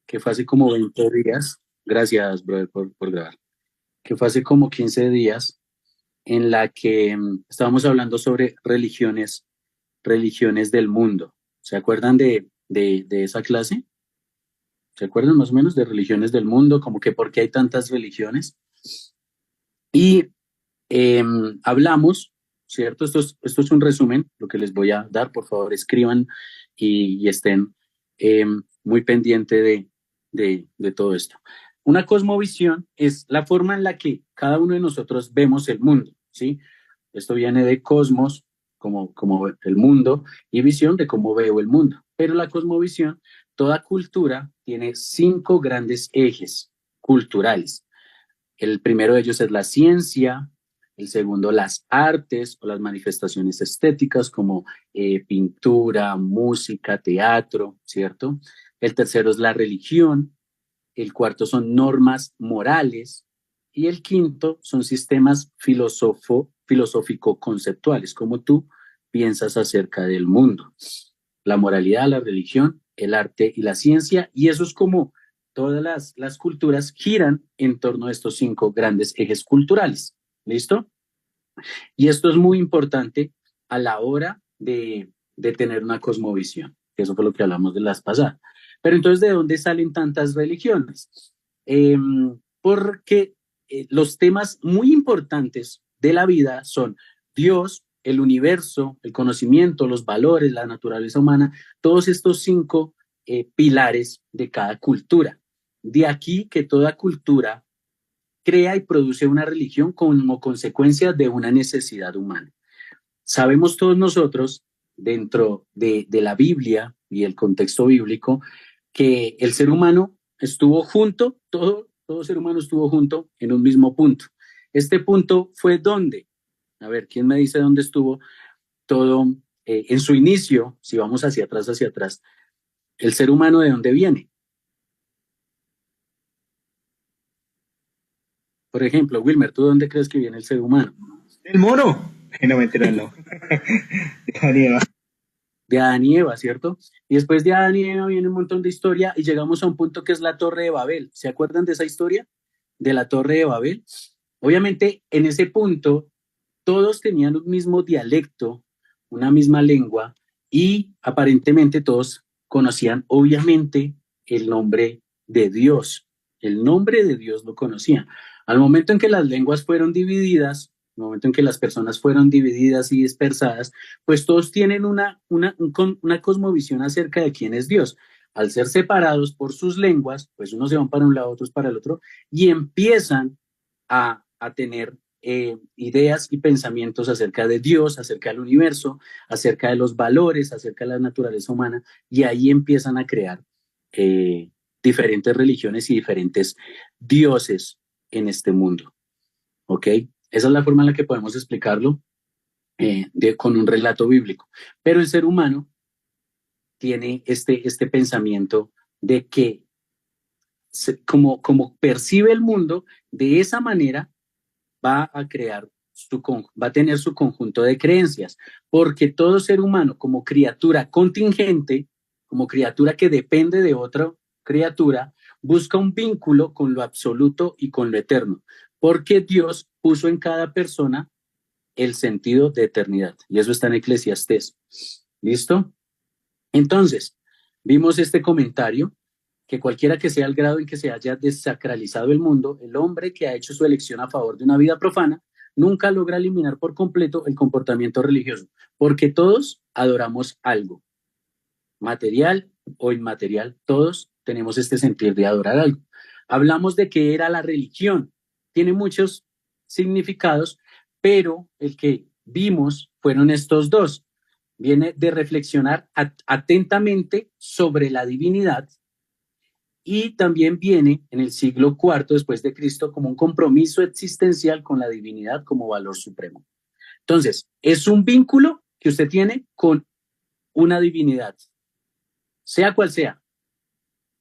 que fue hace como 20 días. Gracias, brother, por grabar. Que fue hace como 15 días en la que estábamos hablando sobre religiones del mundo. ¿Se acuerdan de esa clase? ¿Se acuerdan más o menos de religiones del mundo? Como que por qué hay tantas religiones. Y hablamos, ¿cierto? Esto es un resumen, lo que les voy a dar. Por favor, escriban y estén muy pendiente de todo esto. Una cosmovisión es la forma en la que cada uno de nosotros vemos el mundo, ¿sí? Esto viene de cosmos, como el mundo, y visión de cómo veo el mundo. Pero la cosmovisión, toda cultura tiene 5 grandes ejes culturales. El primero de ellos es la ciencia, el segundo las artes o las manifestaciones estéticas como pintura, música, teatro, ¿cierto? El tercero es la religión, el cuarto son normas morales y el quinto son sistemas filosófico-conceptuales, como tú piensas acerca del mundo. La moralidad, la religión, el arte y la ciencia, y eso es como todas las culturas giran en torno a estos 5 grandes ejes culturales. ¿Listo? Y esto es muy importante a la hora de tener una cosmovisión, que eso fue lo que hablamos de las pasadas. Pero entonces, ¿de dónde salen tantas religiones? Eh, Porque los temas muy importantes de la vida son Dios, el universo, el conocimiento, los valores, la naturaleza humana, todos estos 5 pilares de cada cultura. De aquí que toda cultura crea y produce una religión como consecuencia de una necesidad humana. Sabemos todos nosotros, dentro de la Biblia y el contexto bíblico, que el ser humano estuvo junto, todo ser humano estuvo junto en un mismo punto. Este punto fue ¿dónde? A ver, ¿quién me dice dónde estuvo todo en su inicio? Si vamos hacia atrás, el ser humano ¿de dónde viene? Por ejemplo, Wilmer, ¿tú dónde crees que viene el ser humano? El mono. No, mentira, no. Dejaría. De Adán y Eva, ¿cierto? Y después de Adán y Eva viene un montón de historia y llegamos a un punto que es la Torre de Babel. ¿Se acuerdan de esa historia? De la Torre de Babel. Obviamente, en ese punto, todos tenían un mismo dialecto, una misma lengua y aparentemente todos conocían, obviamente, el nombre de Dios. El nombre de Dios lo conocían. Al momento en que las lenguas fueron divididas, al momento en que las personas fueron divididas y dispersadas, pues todos tienen una cosmovisión acerca de quién es Dios. Al ser separados por sus lenguas, pues unos se van para un lado, otros para el otro, y empiezan a tener ideas y pensamientos acerca de Dios, acerca del universo, acerca de los valores, acerca de la naturaleza humana, y ahí empiezan a crear eh, diferentes religiones y diferentes dioses en este mundo. ¿Ok? Esa es la forma en la que podemos explicarlo con un relato bíblico. Pero el ser humano tiene este pensamiento de que como percibe el mundo, de esa manera va a crear va a tener su conjunto de creencias, porque todo ser humano como criatura contingente, como criatura que depende de otra criatura, busca un vínculo con lo absoluto y con lo eterno, porque Dios puso en cada persona el sentido de eternidad, y eso está en Eclesiastés. ¿Listo? Entonces, vimos este comentario que cualquiera que sea el grado en que se haya desacralizado el mundo, el hombre que ha hecho su elección a favor de una vida profana nunca logra eliminar por completo el comportamiento religioso, porque todos adoramos algo, material o inmaterial, todos tenemos este sentir de adorar algo. Hablamos de que era la religión, tiene muchos significados, pero el que vimos fueron estos dos. Viene de reflexionar atentamente sobre la divinidad y también viene en el siglo IV después de Cristo como un compromiso existencial con la divinidad como valor supremo. Entonces, es un vínculo que usted tiene con una divinidad, sea cual sea,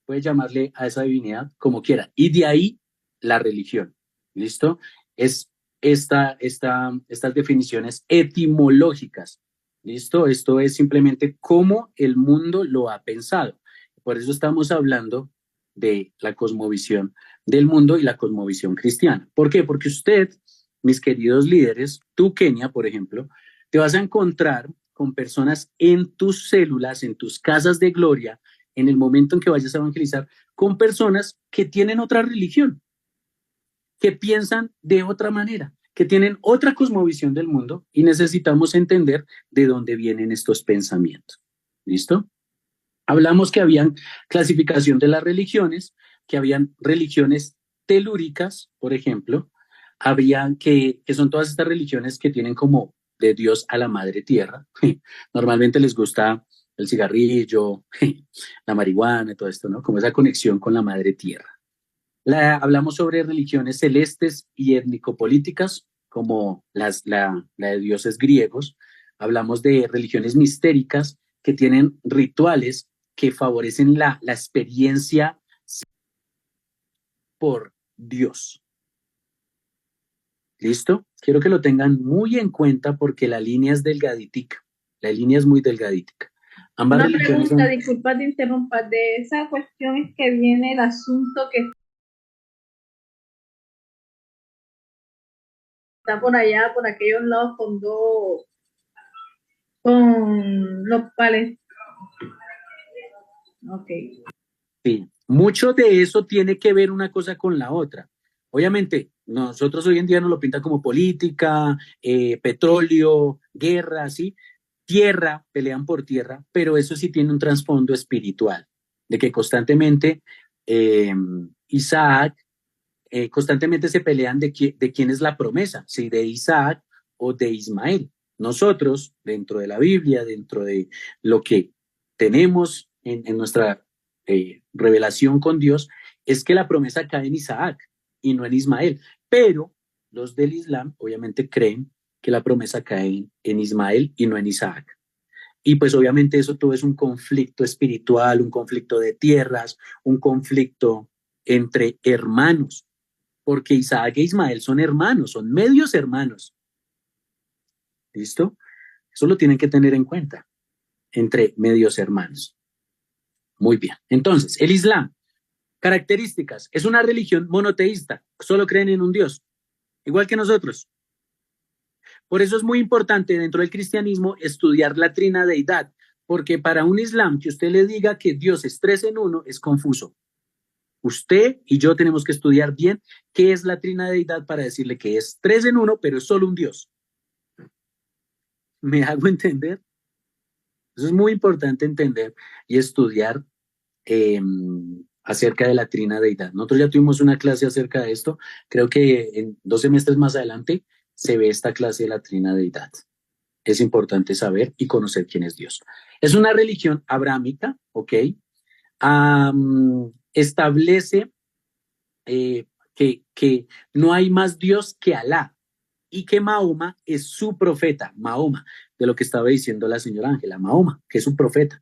puede llamarle a esa divinidad como quiera. Y de ahí la religión, ¿listo? Es estas definiciones etimológicas, ¿listo? Esto es simplemente cómo el mundo lo ha pensado. Por eso estamos hablando de la cosmovisión del mundo y la cosmovisión cristiana. ¿Por qué? Porque usted, mis queridos líderes, tú, Kenia, por ejemplo, te vas a encontrar con personas en tus células, en tus casas de gloria, en el momento en que vayas a evangelizar, con personas que tienen otra religión, que piensan de otra manera, que tienen otra cosmovisión del mundo y necesitamos entender de dónde vienen estos pensamientos. ¿Listo? Hablamos que habían clasificación de las religiones, que habían religiones telúricas, por ejemplo, habían que son todas estas religiones que tienen como de Dios a la madre tierra. Normalmente les gusta el cigarrillo, la marihuana, todo esto, ¿no? Como esa conexión con la madre tierra. Hablamos sobre religiones celestes y étnico-políticas, como la de dioses griegos. Hablamos de religiones mistéricas que tienen rituales que favorecen la experiencia por Dios. ¿Listo? Quiero que lo tengan muy en cuenta porque la línea es delgaditica. La línea es muy delgaditica. Ambas Una religiones pregunta, son... disculpa te interrumpa, de esa cuestión es que viene el asunto que está por allá, por aquellos lados con los palestinos. Ok. Sí, mucho de eso tiene que ver una cosa con la otra. Obviamente, nosotros hoy en día nos lo pintan como política, petróleo, guerra, ¿sí? Tierra, pelean por tierra, pero eso sí tiene un trasfondo espiritual, de que constantemente Isaac, constantemente se pelean de quién es la promesa, si de Isaac o de Ismael. Nosotros, dentro de la Biblia, dentro de lo que tenemos en nuestra revelación con Dios, es que la promesa cae en Isaac y no en Ismael. Pero los del Islam obviamente creen que la promesa cae en Ismael y no en Isaac. Y pues obviamente eso todo es un conflicto espiritual, un conflicto de tierras, un conflicto entre hermanos, porque Isaac e Ismael son hermanos, son medios hermanos. ¿Listo? Eso lo tienen que tener en cuenta, entre medios hermanos. Muy bien. Entonces, el Islam, características, es una religión monoteísta, solo creen en un Dios, igual que nosotros. Por eso es muy importante dentro del cristianismo estudiar la trinadeidad, porque para un Islam que usted le diga que Dios es 3 en 1 es confuso. Usted y yo tenemos que estudiar bien qué es la trinadeidad para decirle que es 3 en 1, pero es solo un Dios. ¿Me hago entender? Eso es muy importante entender y estudiar acerca de la trinadeidad. Nosotros ya tuvimos una clase acerca de esto. Creo que en 2 semestres más adelante se ve esta clase de la trinadeidad. Es importante saber y conocer quién es Dios. Es una religión abrámica, ¿ok? Establece que no hay más Dios que Alá y que Mahoma es su profeta, Mahoma, de lo que estaba diciendo la señora Ángela, Mahoma, que es su profeta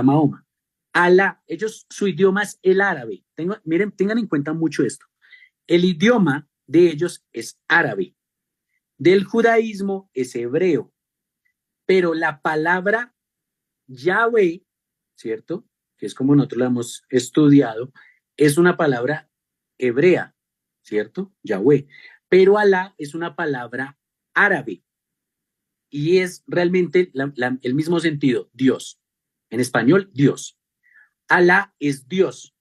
Mahoma. Alá, su idioma es el árabe. Miren, tengan en cuenta mucho esto. El idioma de ellos es árabe. Del judaísmo es hebreo. Pero la palabra Yahweh, ¿cierto? Que es como nosotros la hemos estudiado, es una palabra hebrea, ¿cierto? Yahweh. Pero Alá es una palabra árabe y es realmente el mismo sentido, Dios. En español, Dios. Alá es Dios.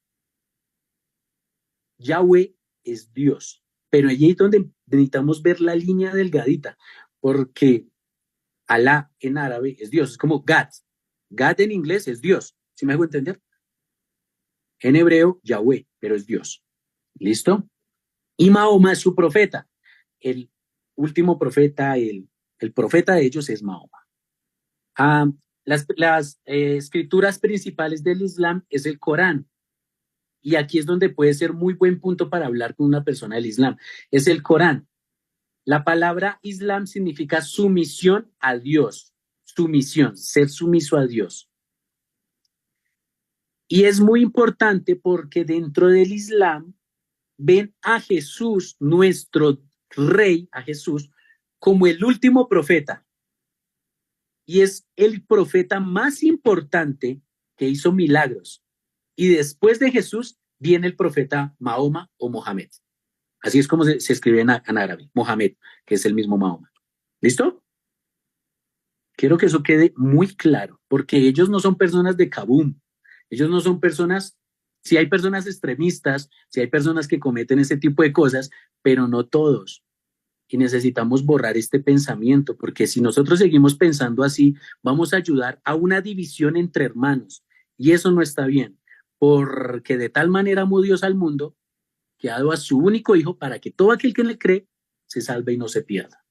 Yahweh es Dios. Pero allí es donde necesitamos ver la línea delgadita, porque Alá en árabe es Dios, es como God. God en inglés es Dios, ¿sí me hago entender? En hebreo, Yahweh, pero es Dios. ¿Listo? Y Mahoma es su profeta. El último profeta, el profeta de ellos es Mahoma. Las escrituras principales del Islam es el Corán. Y aquí es donde puede ser muy buen punto para hablar con una persona del Islam. Es el Corán. La palabra Islam significa sumisión a Dios. Sumisión, ser sumiso a Dios. Y es muy importante porque dentro del Islam ven a Jesús, nuestro rey, a Jesús, como el último profeta. Y es el profeta más importante que hizo milagros. Y después de Jesús viene el profeta Mahoma o Mohamed. Así es como se escribe en árabe, Mohamed, que es el mismo Mahoma. ¿Listo? Quiero que eso quede muy claro, porque ellos no son personas de Kabum. Ellos no son personas, si hay personas extremistas, si hay personas que cometen ese tipo de cosas, pero no todos. Y necesitamos borrar este pensamiento, porque si nosotros seguimos pensando así, vamos a ayudar a una división entre hermanos. Y eso no está bien, porque de tal manera amó Dios al mundo que ha dado a su único hijo para que todo aquel que le cree se salve y no se pierda.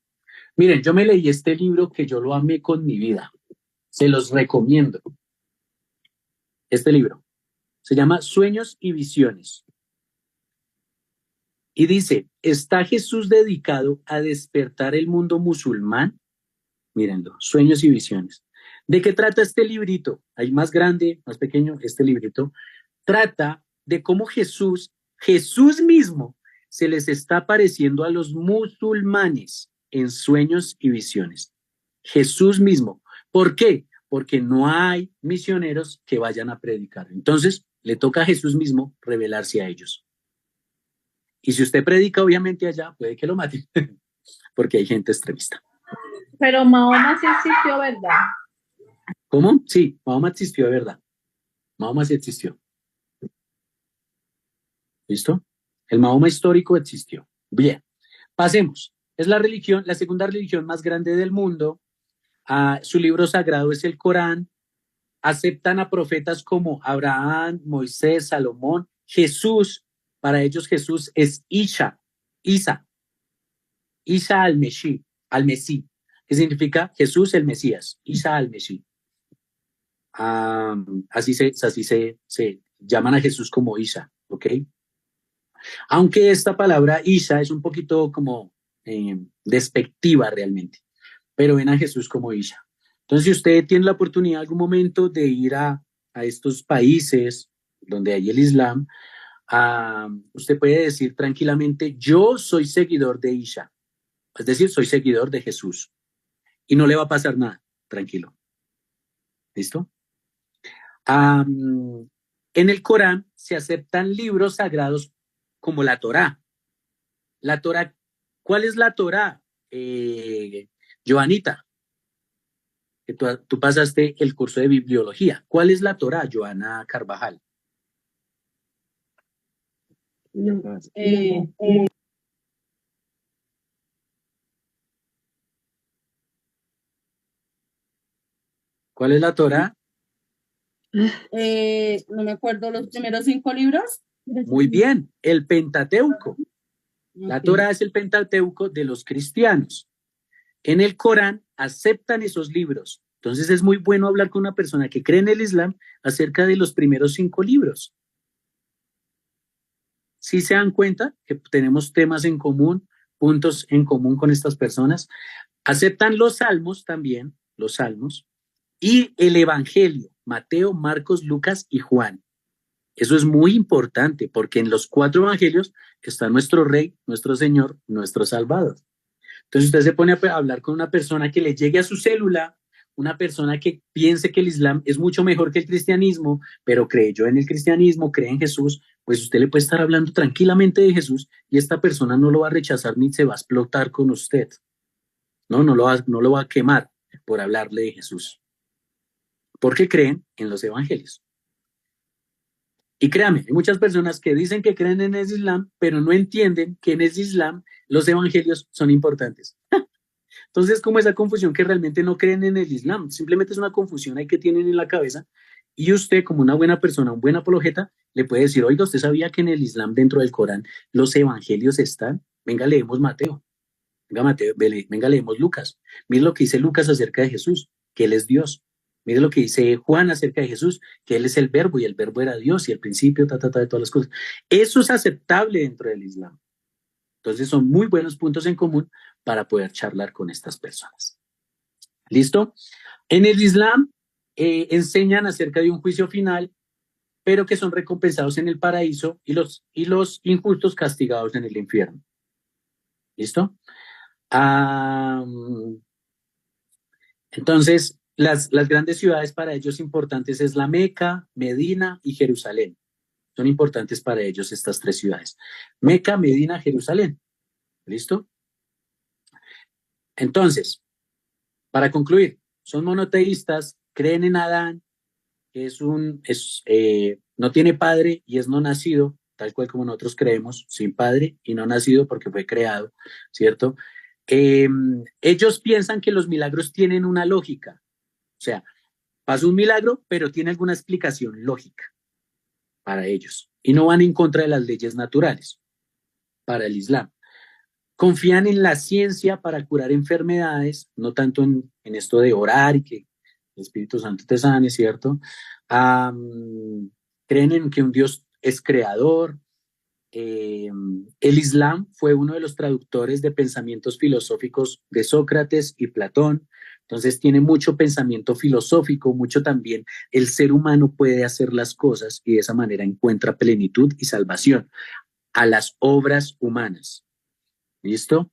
Miren, yo me leí este libro que yo lo amé con mi vida. Se los recomiendo. Este libro se llama Sueños y Visiones. Y dice, ¿está Jesús dedicado a despertar el mundo musulmán? Mírenlo, Sueños y Visiones. ¿De qué trata este librito? Hay más grande, más pequeño, este librito. Trata de cómo Jesús mismo, se les está apareciendo a los musulmanes en sueños y visiones. Jesús mismo. ¿Por qué? Porque no hay misioneros que vayan a predicar. Entonces, le toca a Jesús mismo revelarse a ellos. Y si usted predica, obviamente allá, puede que lo maten, porque hay gente extremista. Pero Mahoma sí existió, ¿verdad? ¿Cómo? Sí, Mahoma existió, de verdad. Mahoma sí existió. ¿Listo? El Mahoma histórico existió. Bien, pasemos. Es la religión, la segunda religión más grande del mundo. Su libro sagrado es el Corán. Aceptan a profetas como Abraham, Moisés, Salomón, Jesús. Para ellos Jesús es Isa al-Mesí, que significa Jesús el Mesías, Isa al-Mesí. Así se llaman a Jesús como Isa, ¿ok? Aunque esta palabra Isa es un poquito como despectiva realmente, pero ven a Jesús como Isa. Entonces, si usted tiene la oportunidad en algún momento de ir a estos países donde hay el Islam, usted puede decir tranquilamente, yo soy seguidor de Isa, es decir, soy seguidor de Jesús, y no le va a pasar nada, tranquilo. ¿Listo? En el Corán se aceptan libros sagrados como la Torá. La Torá, ¿cuál es la Torá? Joanita, que tú pasaste el curso de bibliología. ¿Cuál es la Torá, Joana Carvajal? ¿Cuál es la Torá? No me acuerdo los primeros 5 libros. Muy bien, el Pentateuco. La Torá es el Pentateuco de los cristianos. En el Corán aceptan esos libros. Entonces es muy bueno hablar con una persona que cree en el Islam acerca de los primeros 5 libros. ¿Sí se dan cuenta que tenemos temas en común, puntos en común con estas personas? Aceptan los salmos también, los salmos, y el Evangelio, Mateo, Marcos, Lucas y Juan. Eso es muy importante porque en los 4 evangelios está nuestro Rey, nuestro Señor, nuestro Salvador. Entonces usted se pone a hablar con una persona que le llegue a su célula, una persona que piense que el Islam es mucho mejor que el cristianismo, pero creyó en el cristianismo, cree en Jesús, pues usted le puede estar hablando tranquilamente de Jesús y esta persona no lo va a rechazar ni se va a explotar con usted. No lo va a quemar por hablarle de Jesús. Porque creen en los evangelios. Y créame, hay muchas personas que dicen que creen en el Islam, pero no entienden que en el Islam los evangelios son importantes. Entonces, como esa confusión que realmente no creen en el Islam, simplemente es una confusión ahí que tienen en la cabeza. Y usted, como una buena persona, un buen apologeta, le puede decir, oiga, ¿usted sabía que en el Islam, dentro del Corán, los evangelios están? Venga, leemos Mateo. Venga, leemos Lucas. Mire lo que dice Lucas acerca de Jesús, que Él es Dios. Mire lo que dice Juan acerca de Jesús, que Él es el verbo y el verbo era Dios y el principio, de todas las cosas. Eso es aceptable dentro del Islam. Entonces son muy buenos puntos en común para poder charlar con estas personas. ¿Listo? En el Islam enseñan acerca de un juicio final, pero que son recompensados en el paraíso y los injustos castigados en el infierno. ¿Listo? Entonces, las grandes ciudades para ellos importantes es la Meca, Medina y Jerusalén. Son importantes para ellos estas 3 ciudades. Meca, Medina, Jerusalén. ¿Listo? Entonces, para concluir, son monoteístas, creen en Adán, que no tiene padre y es no nacido, tal cual como nosotros creemos, sin padre y no nacido porque fue creado, ¿cierto? Ellos piensan que los milagros tienen una lógica, o sea, pasa un milagro, pero tiene alguna explicación lógica para ellos y no van en contra de las leyes naturales para el Islam. Confían en la ciencia para curar enfermedades, no tanto en esto de orar y que el Espíritu Santo te sane, ¿cierto? Creen en que un Dios es creador. El Islam fue uno de los traductores de pensamientos filosóficos de Sócrates y Platón, entonces tiene mucho pensamiento filosófico, mucho también el ser humano puede hacer las cosas y de esa manera encuentra plenitud y salvación a las obras humanas. ¿Listo?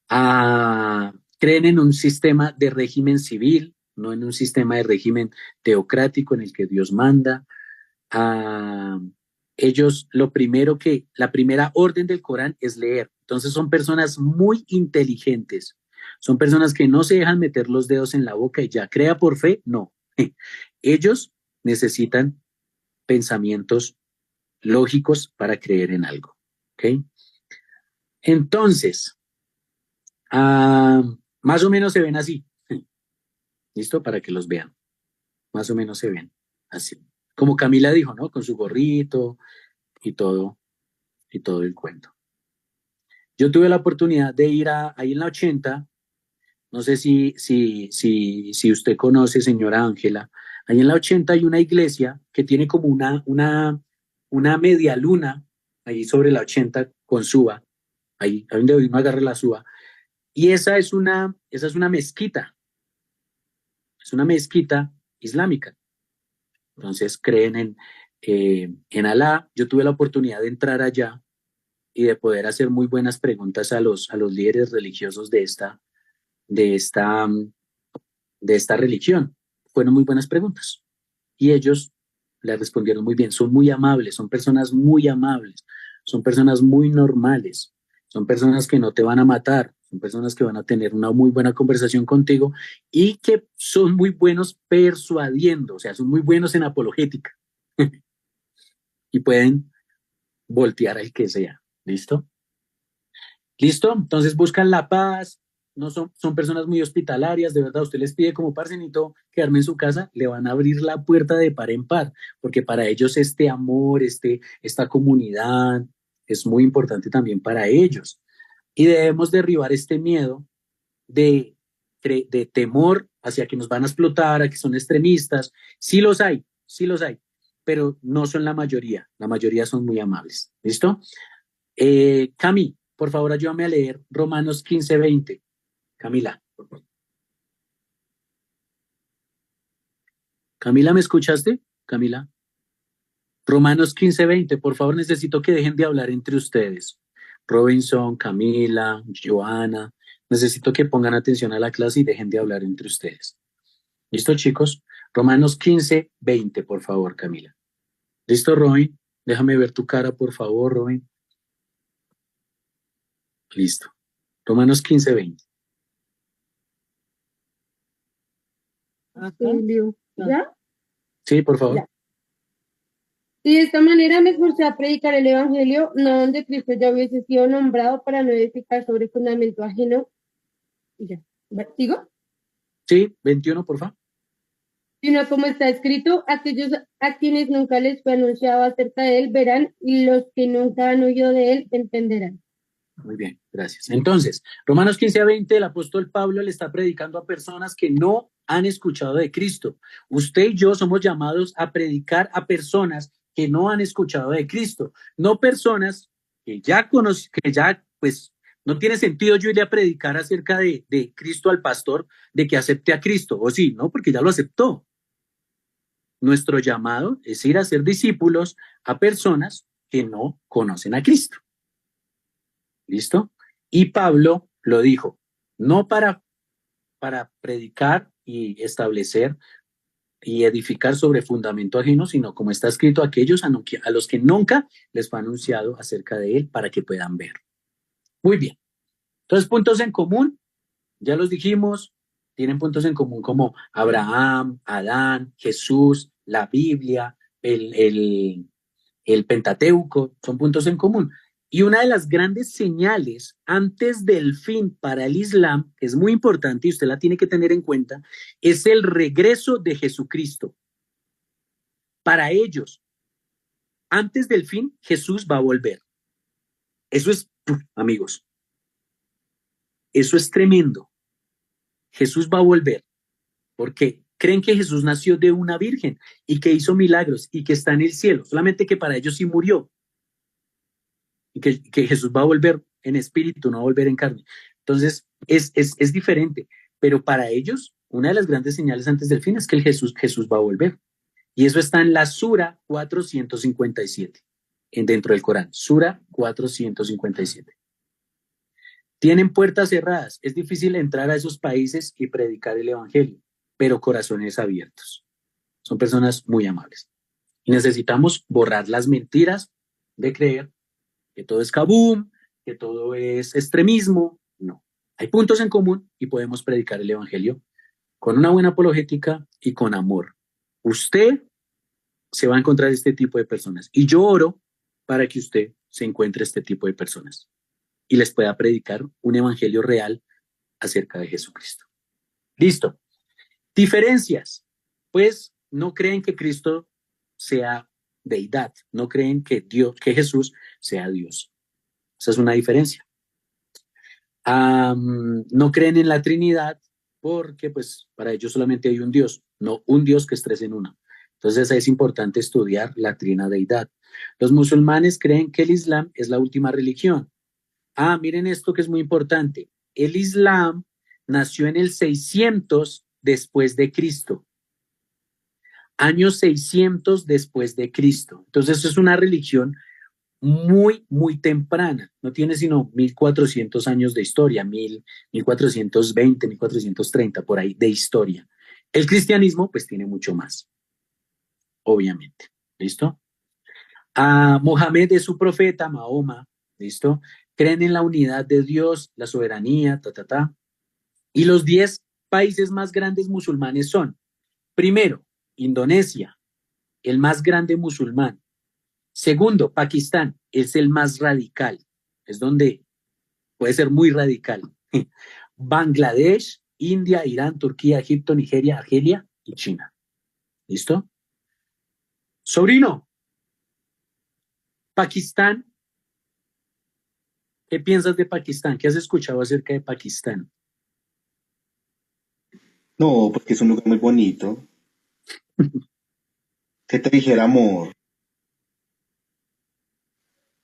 Creen en un sistema de régimen civil, no en un sistema de régimen teocrático en el que Dios manda. Ellos la primera orden del Corán es leer. Entonces son personas muy inteligentes. Son personas que no se dejan meter los dedos en la boca y ya crea por fe, no. Ellos necesitan pensamientos lógicos para creer en algo. ¿Ok? Entonces, más o menos se ven así. ¿Listo? Para que los vean. Más o menos se ven así. Como Camila dijo, ¿no? Con su gorrito y todo el cuento. Yo tuve la oportunidad de ir ahí en la 80, no sé si usted conoce, señora Ángela, ahí en la 80 hay una iglesia que tiene como una media luna ahí sobre la 80 con suba, ahí donde uno agarra la suba, y esa es una mezquita, es una mezquita islámica. Entonces creen en Alá. Yo tuve la oportunidad de entrar allá y de poder hacer muy buenas preguntas a los líderes religiosos de esta religión. Fueron muy buenas preguntas y ellos le respondieron muy bien. Son muy amables, son personas muy amables, son personas muy normales, son personas que no te van a matar, son personas que van a tener una muy buena conversación contigo y que son muy buenos persuadiendo, o sea, son muy buenos en apologética y pueden voltear al que sea. ¿Listo? ¿Listo? Entonces buscan la paz, no son personas muy hospitalarias, de verdad, usted les pide como parcenito quedarme en su casa, le van a abrir la puerta de par en par, porque para ellos este amor, esta comunidad es muy importante también para ellos. Y debemos derribar este miedo de temor hacia que nos van a explotar, a que son extremistas. Sí los hay, pero no son la mayoría son muy amables. ¿Listo? Cami, por favor, ayúdame a leer Romanos 15:20. Camila, por favor. Camila, ¿me escuchaste? Camila. Romanos 15:20, por favor, necesito que dejen de hablar entre ustedes. Robinson, Camila, Joana, necesito que pongan atención a la clase y dejen de hablar entre ustedes. ¿Listo, chicos? Romanos 15:20, por favor, Camila. ¿Listo, Robin? Déjame ver tu cara, por favor, Robin. Listo. Romanos 15:20. ¿Ya? Sí, por favor. Ya. Y de esta manera me esforcé a predicar el Evangelio, no donde Cristo ya hubiese sido nombrado para no edificar sobre fundamento ajeno. Y ya. ¿Sigo? Sí, 21, por favor. Sino como está escrito, aquellos a quienes nunca les fue anunciado acerca de él verán, y los que nunca han oído de él entenderán. Muy bien, gracias. Entonces, Romanos 15:20, el apóstol Pablo le está predicando a personas que no han escuchado de Cristo. Usted y yo somos llamados a predicar a personas que no han escuchado de Cristo, no personas que ya conocen, que ya, pues, no tiene sentido yo irle a predicar acerca de Cristo al pastor, de que acepte a Cristo, o sí, ¿no? Porque ya lo aceptó. Nuestro llamado es ir a ser discípulos a personas que no conocen a Cristo. ¿Listo? Y Pablo lo dijo, no para predicar y establecer y edificar sobre fundamento ajeno, sino como está escrito, aquellos a los que nunca les fue anunciado acerca de él para que puedan ver. Muy bien. Entonces, puntos en común, ya los dijimos, tienen puntos en común como Abraham, Adán, Jesús, la Biblia, el Pentateuco, son puntos en común. Y una de las grandes señales antes del fin para el Islam, que es muy importante y usted la tiene que tener en cuenta, es el regreso de Jesucristo. Para ellos, antes del fin, Jesús va a volver. Eso es, amigos, eso es tremendo. Jesús va a volver, porque creen que Jesús nació de una virgen y que hizo milagros y que está en el cielo, solamente que para ellos sí murió. Y que Jesús va a volver en espíritu, no va a volver en carne. Entonces, es diferente. Pero para ellos, una de las grandes señales antes del fin es que Jesús va a volver. Y eso está en la Sura 457, dentro del Corán. Sura 457. Tienen puertas cerradas. Es difícil entrar a esos países y predicar el evangelio, pero corazones abiertos. Son personas muy amables. Y necesitamos borrar las mentiras de creer que todo es kaboom, que todo es extremismo. No. Hay puntos en común y podemos predicar el evangelio con una buena apologética y con amor. Usted se va a encontrar este tipo de personas. Y yo oro para que usted se encuentre este tipo de personas y les pueda predicar un evangelio real acerca de Jesucristo. Listo. Diferencias. Pues no creen que Cristo sea deidad, no creen que Jesús sea Dios. Esa es una diferencia. No creen en la Trinidad porque pues para ellos solamente hay un Dios, no un Dios que es tres en uno. Entonces es importante estudiar la trinadeidad. Los musulmanes creen que el Islam es la última religión. Miren esto que es muy importante. El Islam nació en el 600 después de Cristo. Años 600 después de Cristo. Entonces es una religión muy, muy temprana. No tiene sino 1400 años de historia, 1420, 1430, por ahí de historia. El cristianismo pues tiene mucho más, obviamente. ¿Listo? Mohamed es su profeta, Mahoma. ¿Listo? Creen en la unidad de Dios, la soberanía, Y los 10 países más grandes musulmanes son, primero, Indonesia, el más grande musulmán. Segundo, Pakistán, es el más radical, es donde puede ser muy radical. Bangladesh, India, Irán, Turquía, Egipto, Nigeria, Argelia y China. ¿Listo? Sobrino, Pakistán, ¿qué piensas de Pakistán? ¿Qué has escuchado acerca de Pakistán? No, porque es un lugar muy bonito. ¿Qué te dijera, amor?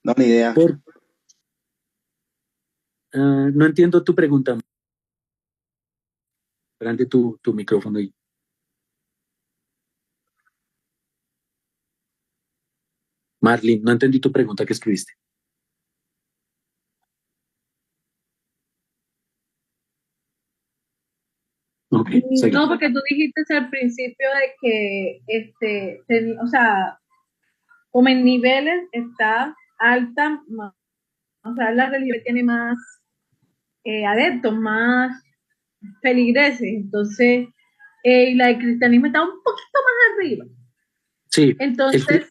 No, ni idea. No entiendo tu pregunta. Grande tu micrófono ahí. Marlene, no entendí tu pregunta que escribiste. Okay, no, porque tú dijiste al principio de que, o sea, como en niveles está alta, o sea, la religión tiene más adeptos, más feligreses, entonces, la del cristianismo está un poquito más arriba. Sí. Entonces,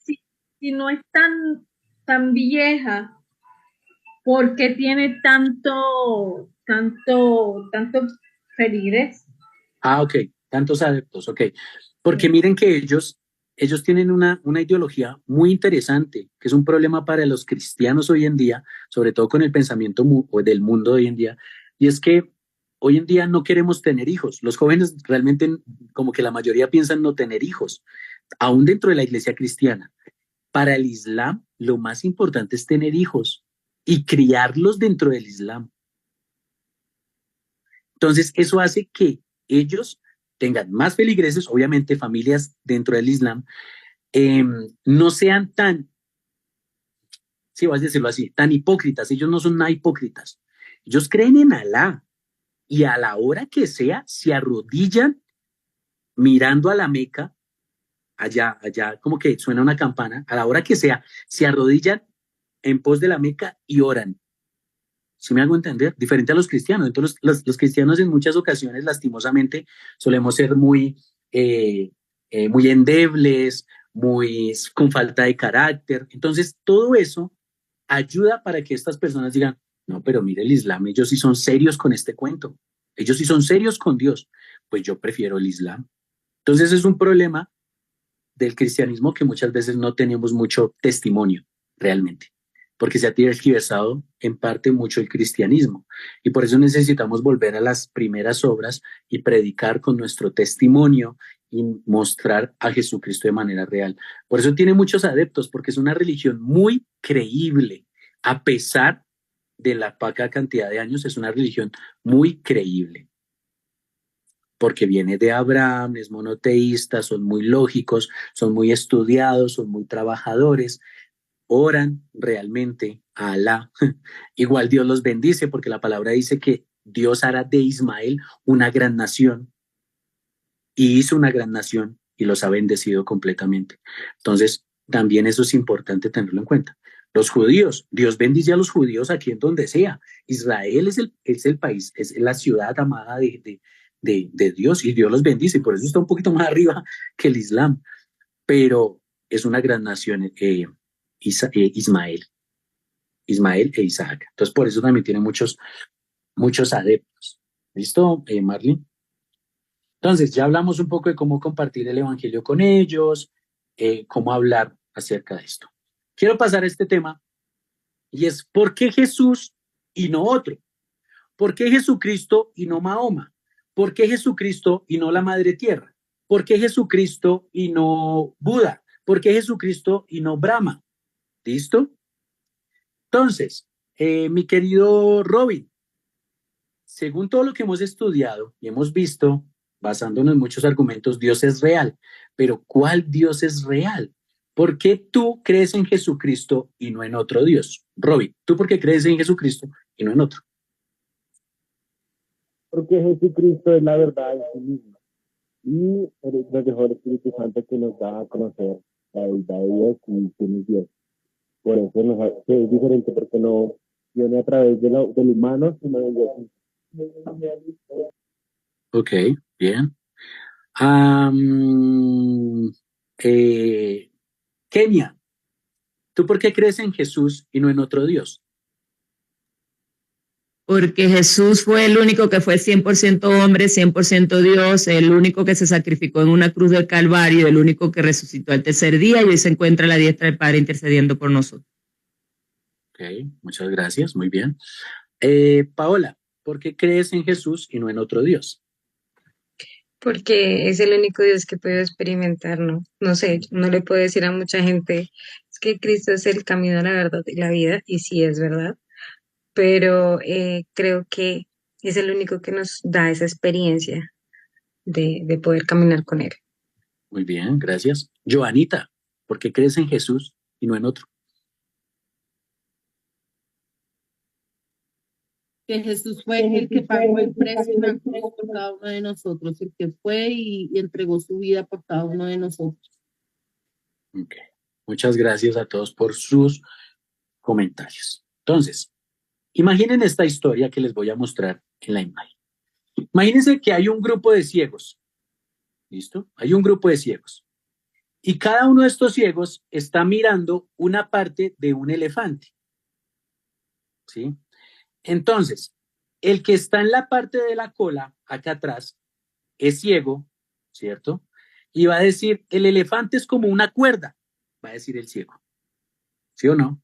si no es tan vieja, ¿por qué tiene tanto feligres? Ok, tantos adeptos, ok. Porque miren que ellos tienen una ideología muy interesante, que es un problema para los cristianos hoy en día, sobre todo con el pensamiento del mundo hoy en día, y es que hoy en día no queremos tener hijos. Los jóvenes realmente, como que la mayoría piensan no tener hijos, aún dentro de la iglesia cristiana. Para el Islam, lo más importante es tener hijos y criarlos dentro del Islam. Entonces, eso hace que ellos tengan más feligreses, obviamente familias dentro del Islam, no sean tan, sí, vas a decirlo así, tan hipócritas. Ellos no son nada hipócritas. Ellos creen en Alá y a la hora que sea se arrodillan mirando a la Meca allá, como que suena una campana, a la hora que sea, se arrodillan en pos de la Meca y oran. ¿Sí me hago entender? Diferente a los cristianos. Entonces, los cristianos en muchas ocasiones, lastimosamente, solemos ser muy endebles, muy con falta de carácter. Entonces, todo eso ayuda para que estas personas digan, no, pero mire el Islam, ellos sí son serios con este cuento. Ellos sí son serios con Dios. Pues yo prefiero el Islam. Entonces, es un problema del cristianismo que muchas veces no tenemos mucho testimonio realmente, porque se ha tergiversado en parte mucho el cristianismo y por eso necesitamos volver a las primeras obras y predicar con nuestro testimonio y mostrar a Jesucristo de manera real. Por eso tiene muchos adeptos, porque es una religión muy creíble, a pesar de la poca cantidad de años, es una religión muy creíble porque viene de Abraham, es monoteísta, son muy lógicos, son muy estudiados, son muy trabajadores, oran realmente a Alá. Igual Dios los bendice porque la palabra dice que Dios hará de Ismael una gran nación y hizo una gran nación y los ha bendecido completamente. Entonces, también eso es importante tenerlo en cuenta. Los judíos, Dios bendice a los judíos aquí en donde sea. Israel es el país, es la ciudad amada de Dios y Dios los bendice. Por eso está un poquito más arriba que el Islam. Pero es una gran nación, Ismael e Isaac. Entonces, por eso también tiene muchos adeptos. ¿Listo, Marlene? Entonces, ya hablamos un poco de cómo compartir el evangelio con ellos, cómo hablar acerca de esto. Quiero pasar a este tema y es ¿por qué Jesús y no otro? ¿Por qué Jesucristo y no Mahoma? ¿Por qué Jesucristo y no la Madre Tierra? ¿Por qué Jesucristo y no Buda? ¿Por qué Jesucristo y no Brahma? ¿Listo? Entonces, mi querido Robin, según todo lo que hemos estudiado y hemos visto, basándonos en muchos argumentos, Dios es real. Pero ¿cuál Dios es real? ¿Por qué tú crees en Jesucristo y no en otro Dios? Robin, ¿tú por qué crees en Jesucristo y no en otro? Porque Jesucristo es la verdad en sí mismo. Y nos dejó el Espíritu Santo que nos da a conocer la verdad de Dios y quién es Dios. Por eso es diferente, porque no viene a través del humano, sino de Dios. Ok, bien. Kenia, ¿tú por qué crees en Jesús y no en otro Dios? Porque Jesús fue el único que fue 100% hombre, 100% Dios, el único que se sacrificó en una cruz del Calvario, el único que resucitó al tercer día y hoy se encuentra a la diestra del Padre intercediendo por nosotros. Ok, muchas gracias, muy bien. Paola, ¿por qué crees en Jesús y no en otro Dios? Porque es el único Dios que puedo experimentar, ¿no? No sé, no le puedo decir a mucha gente, es que Cristo es el camino, la verdad y la vida, y sí es verdad, pero creo que es el único que nos da esa experiencia de poder caminar con Él. Muy bien, gracias. Joanita, ¿por qué crees en Jesús y no en otro? Que Jesús fue el que pagó el precio en la cruz por cada uno de nosotros, el que fue y entregó su vida por cada uno de nosotros. Ok, muchas gracias a todos por sus comentarios. Entonces, imaginen esta historia que les voy a mostrar en la imagen. Imagínense que hay un grupo de ciegos, ¿listo? Hay un grupo de ciegos. Y cada uno de estos ciegos está mirando una parte de un elefante, ¿sí? Entonces, el que está en la parte de la cola, acá atrás, es ciego, ¿cierto? Y va a decir, el elefante es como una cuerda, va a decir el ciego, ¿sí o no?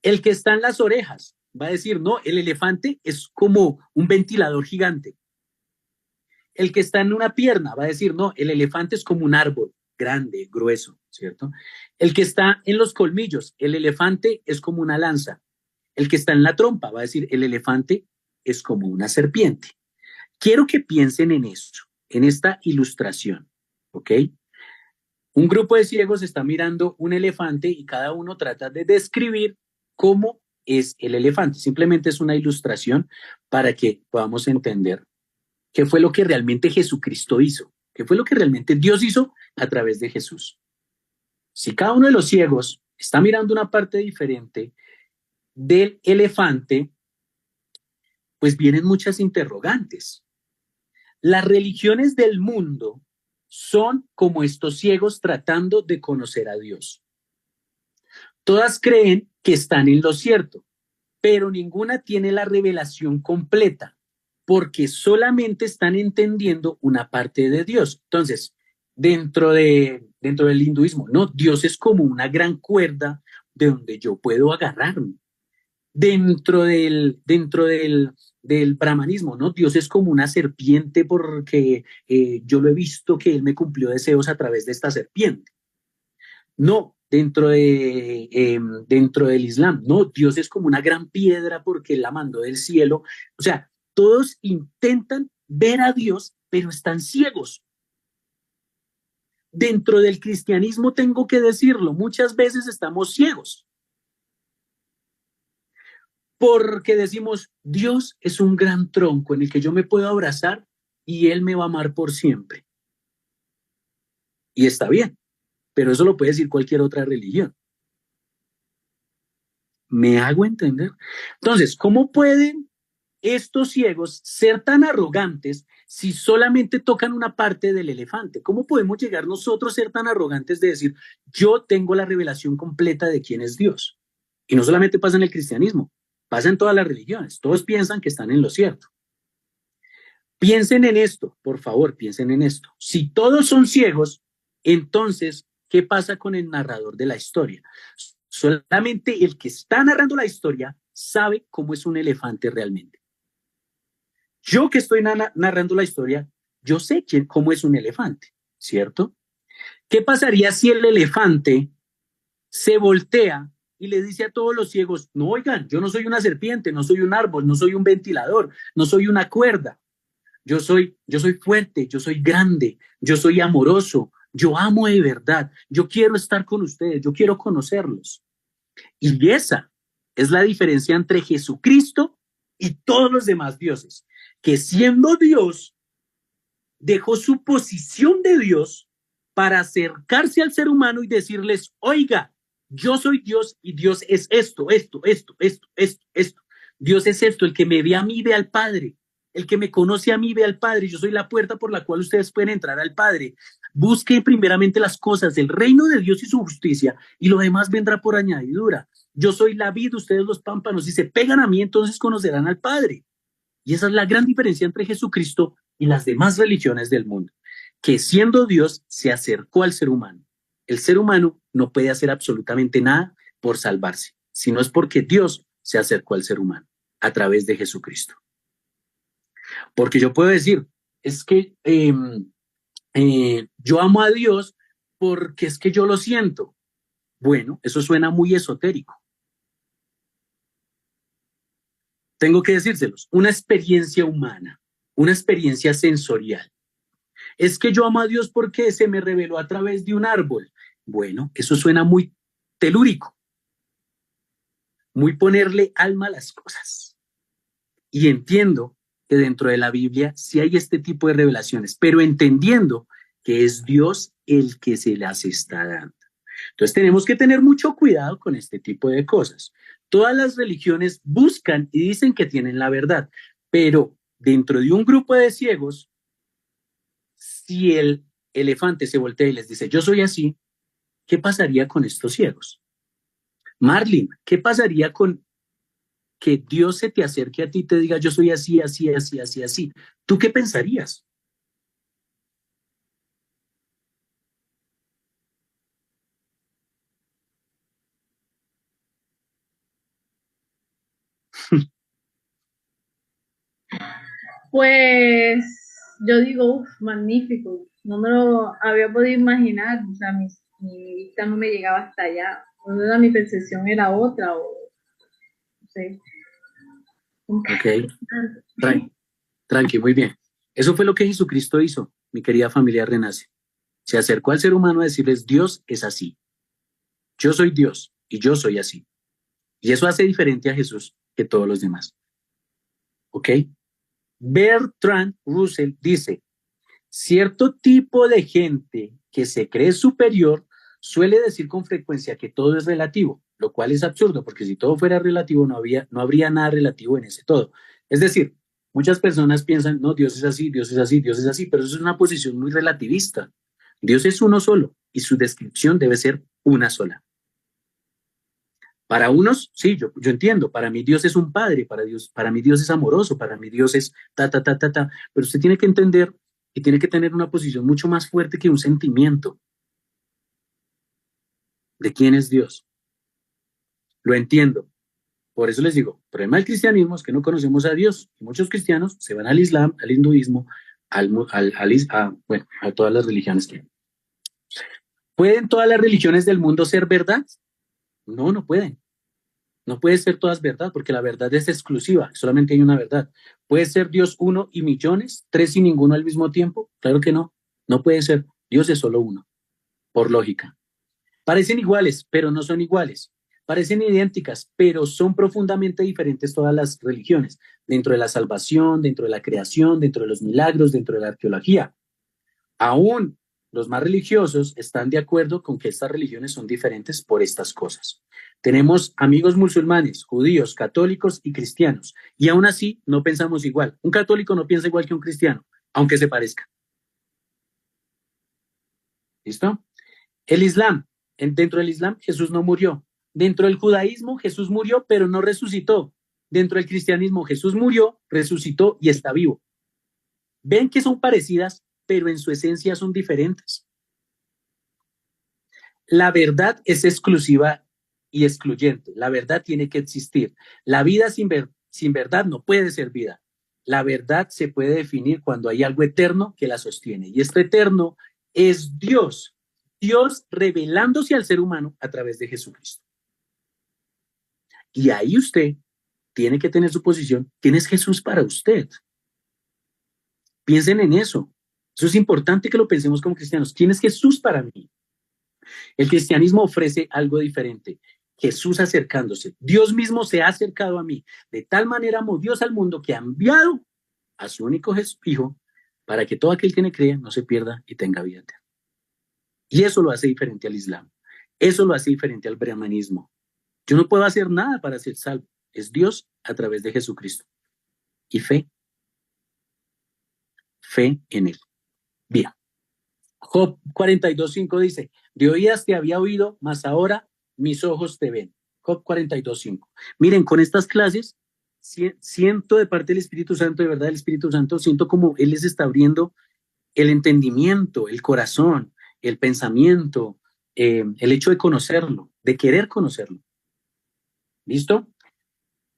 El que está en las orejas va a decir, no, el elefante es como un ventilador gigante. El que está en una pierna va a decir, no, el elefante es como un árbol grande, grueso, ¿cierto? El que está en los colmillos, el elefante es como una lanza. El que está en la trompa va a decir, el elefante es como una serpiente. Quiero que piensen en esto, en esta ilustración, ¿ok? Un grupo de ciegos está mirando un elefante y cada uno trata de describir cómo es el elefante. Simplemente es una ilustración para que podamos entender qué fue lo que realmente Jesucristo hizo. ¿Qué fue lo que realmente Dios hizo a través de Jesús? Si cada uno de los ciegos está mirando una parte diferente del elefante, pues vienen muchas interrogantes. Las religiones del mundo son como estos ciegos tratando de conocer a Dios. Todas creen que están en lo cierto, pero ninguna tiene la revelación completa, porque solamente están entendiendo una parte de Dios. Entonces, dentro del hinduismo, no, Dios es como una gran cuerda de donde yo puedo agarrarme. Del brahmanismo, ¿no? Dios es como una serpiente porque yo lo he visto que Él me cumplió deseos a través de esta serpiente. No, dentro del Islam, no, Dios es como una gran piedra porque Él la mandó del cielo. O sea, todos intentan ver a Dios, pero están ciegos. Dentro del cristianismo, tengo que decirlo, muchas veces estamos ciegos. Porque decimos, Dios es un gran tronco en el que yo me puedo abrazar y Él me va a amar por siempre. Y está bien, pero eso lo puede decir cualquier otra religión. ¿Me hago entender? Entonces, ¿cómo pueden estos ciegos ser tan arrogantes si solamente tocan una parte del elefante? ¿Cómo podemos llegar nosotros a ser tan arrogantes de decir, yo tengo la revelación completa de quién es Dios? Y no solamente pasa en el cristianismo, pasa en todas las religiones. Todos piensan que están en lo cierto. Piensen en esto, por favor, piensen en esto. Si todos son ciegos, entonces, ¿qué pasa con el narrador de la historia? Solamente el que está narrando la historia sabe cómo es un elefante realmente. Yo que estoy narrando la historia, yo sé cómo es un elefante, ¿cierto? ¿Qué pasaría si el elefante se voltea y le dice a todos los ciegos, no, oigan, yo no soy una serpiente, no soy un árbol, no soy un ventilador, no soy una cuerda. Yo soy fuerte, yo soy grande, yo soy amoroso, yo amo de verdad, yo quiero estar con ustedes, yo quiero conocerlos. Y esa es la diferencia entre Jesucristo y todos los demás dioses, que siendo Dios, dejó su posición de Dios para acercarse al ser humano y decirles, oiga, yo soy Dios y Dios es esto. Dios es esto, el que me ve a mí ve al Padre. El que me conoce a mí ve al Padre. Yo soy la puerta por la cual ustedes pueden entrar al Padre. Busquen primeramente las cosas del reino de Dios y su justicia, y lo demás vendrá por añadidura. Yo soy la vid, ustedes los pámpanos. Si se pegan a mí, entonces conocerán al Padre. Y esa es la gran diferencia entre Jesucristo y las demás religiones del mundo, que siendo Dios se acercó al ser humano. El ser humano no puede hacer absolutamente nada por salvarse, sino es porque Dios se acercó al ser humano a través de Jesucristo. Porque yo puedo decir, es que yo amo a Dios porque es que yo lo siento. Bueno, eso suena muy esotérico. Tengo que decírselos, una experiencia humana, una experiencia sensorial. Es que yo amo a Dios porque se me reveló a través de un árbol. Bueno, eso suena muy telúrico, muy ponerle alma a las cosas. Y entiendo que dentro de la Biblia sí hay este tipo de revelaciones, pero entendiendo que es Dios el que se las está dando. Entonces tenemos que tener mucho cuidado con este tipo de cosas. Todas las religiones buscan y dicen que tienen la verdad, pero dentro de un grupo de ciegos, si el elefante se voltea y les dice, yo soy así, ¿qué pasaría con estos ciegos? Marlene, ¿qué pasaría con que Dios se te acerque a ti y te diga, yo soy así, así, así, así, así? ¿Tú qué pensarías? Pues yo digo, uff, magnífico, no me lo había podido imaginar, o sea, mi vista no me llegaba hasta allá, o sea, mi percepción era otra, o no sé. Ok, tranqui, muy bien. Eso fue lo que Jesucristo hizo, mi querida familia Renace. Se acercó al ser humano a decirles, Dios es así. Yo soy Dios y yo soy así. Y eso hace diferente a Jesús que todos los demás. ¿Ok? Bertrand Russell dice, Cierto tipo de gente que se cree superior suele decir con frecuencia que todo es relativo, lo cual es absurdo, porque si todo fuera relativo no habría nada relativo en ese todo. Es decir, muchas personas piensan, no, Dios es así, Dios es así, Dios es así, pero eso es una posición muy relativista. Dios es uno solo y su descripción debe ser una sola. Para unos, sí, yo entiendo, para mí Dios es un padre, para mí Dios es amoroso, para mí Dios es pero usted tiene que entender y tiene que tener una posición mucho más fuerte que un sentimiento de quién es Dios. Lo entiendo. Por eso les digo, el problema del cristianismo es que no conocemos a Dios. Y muchos cristianos se van al Islam, al hinduismo, a todas las religiones que hay. ¿Pueden todas las religiones del mundo ser verdad? No, no pueden. No puede ser todas verdad, porque la verdad es exclusiva, solamente hay una verdad. ¿Puede ser Dios uno y millones, tres y ninguno al mismo tiempo? Claro que no, no puede ser. Dios es solo uno, por lógica. Parecen iguales, pero no son iguales. Parecen idénticas, pero son profundamente diferentes todas las religiones, dentro de la salvación, dentro de la creación, dentro de los milagros, dentro de la arqueología. Aún los más religiosos están de acuerdo con que estas religiones son diferentes por estas cosas. Tenemos amigos musulmanes, judíos, católicos y cristianos, y aún así no pensamos igual. Un católico no piensa igual que un cristiano, aunque se parezca. ¿Listo? El Islam. Dentro del Islam, Jesús no murió. Dentro del judaísmo, Jesús murió, pero no resucitó. Dentro del cristianismo, Jesús murió, resucitó y está vivo. Ven que son parecidas, pero en su esencia son diferentes. La verdad es exclusiva y excluyente. La verdad tiene que existir. La vida sin verdad no puede ser vida. La verdad se puede definir cuando hay algo eterno que la sostiene. Y este eterno es Dios. Dios revelándose al ser humano a través de Jesucristo. Y ahí usted tiene que tener su posición. ¿Quién es Jesús para usted? Piensen en eso. Eso es importante que lo pensemos como cristianos. ¿Quién es Jesús para mí? El cristianismo ofrece algo diferente. Jesús acercándose. Dios mismo se ha acercado a mí. De tal manera amó Dios al mundo que ha enviado a su único Hijo para que todo aquel que le crea no se pierda y tenga vida eterna. Y eso lo hace diferente al Islam. Eso lo hace diferente al brahmanismo. Yo no puedo hacer nada para ser salvo. Es Dios a través de Jesucristo. Y fe. Fe en Él. Bien. Job 42:5 dice, de oídas te había oído, mas ahora mis ojos te ven. Job 42:5. Miren, con estas clases siento de parte del Espíritu Santo, de verdad el Espíritu Santo, siento como Él les está abriendo el entendimiento, el corazón, el pensamiento, el hecho de conocerlo, de querer conocerlo. ¿Listo?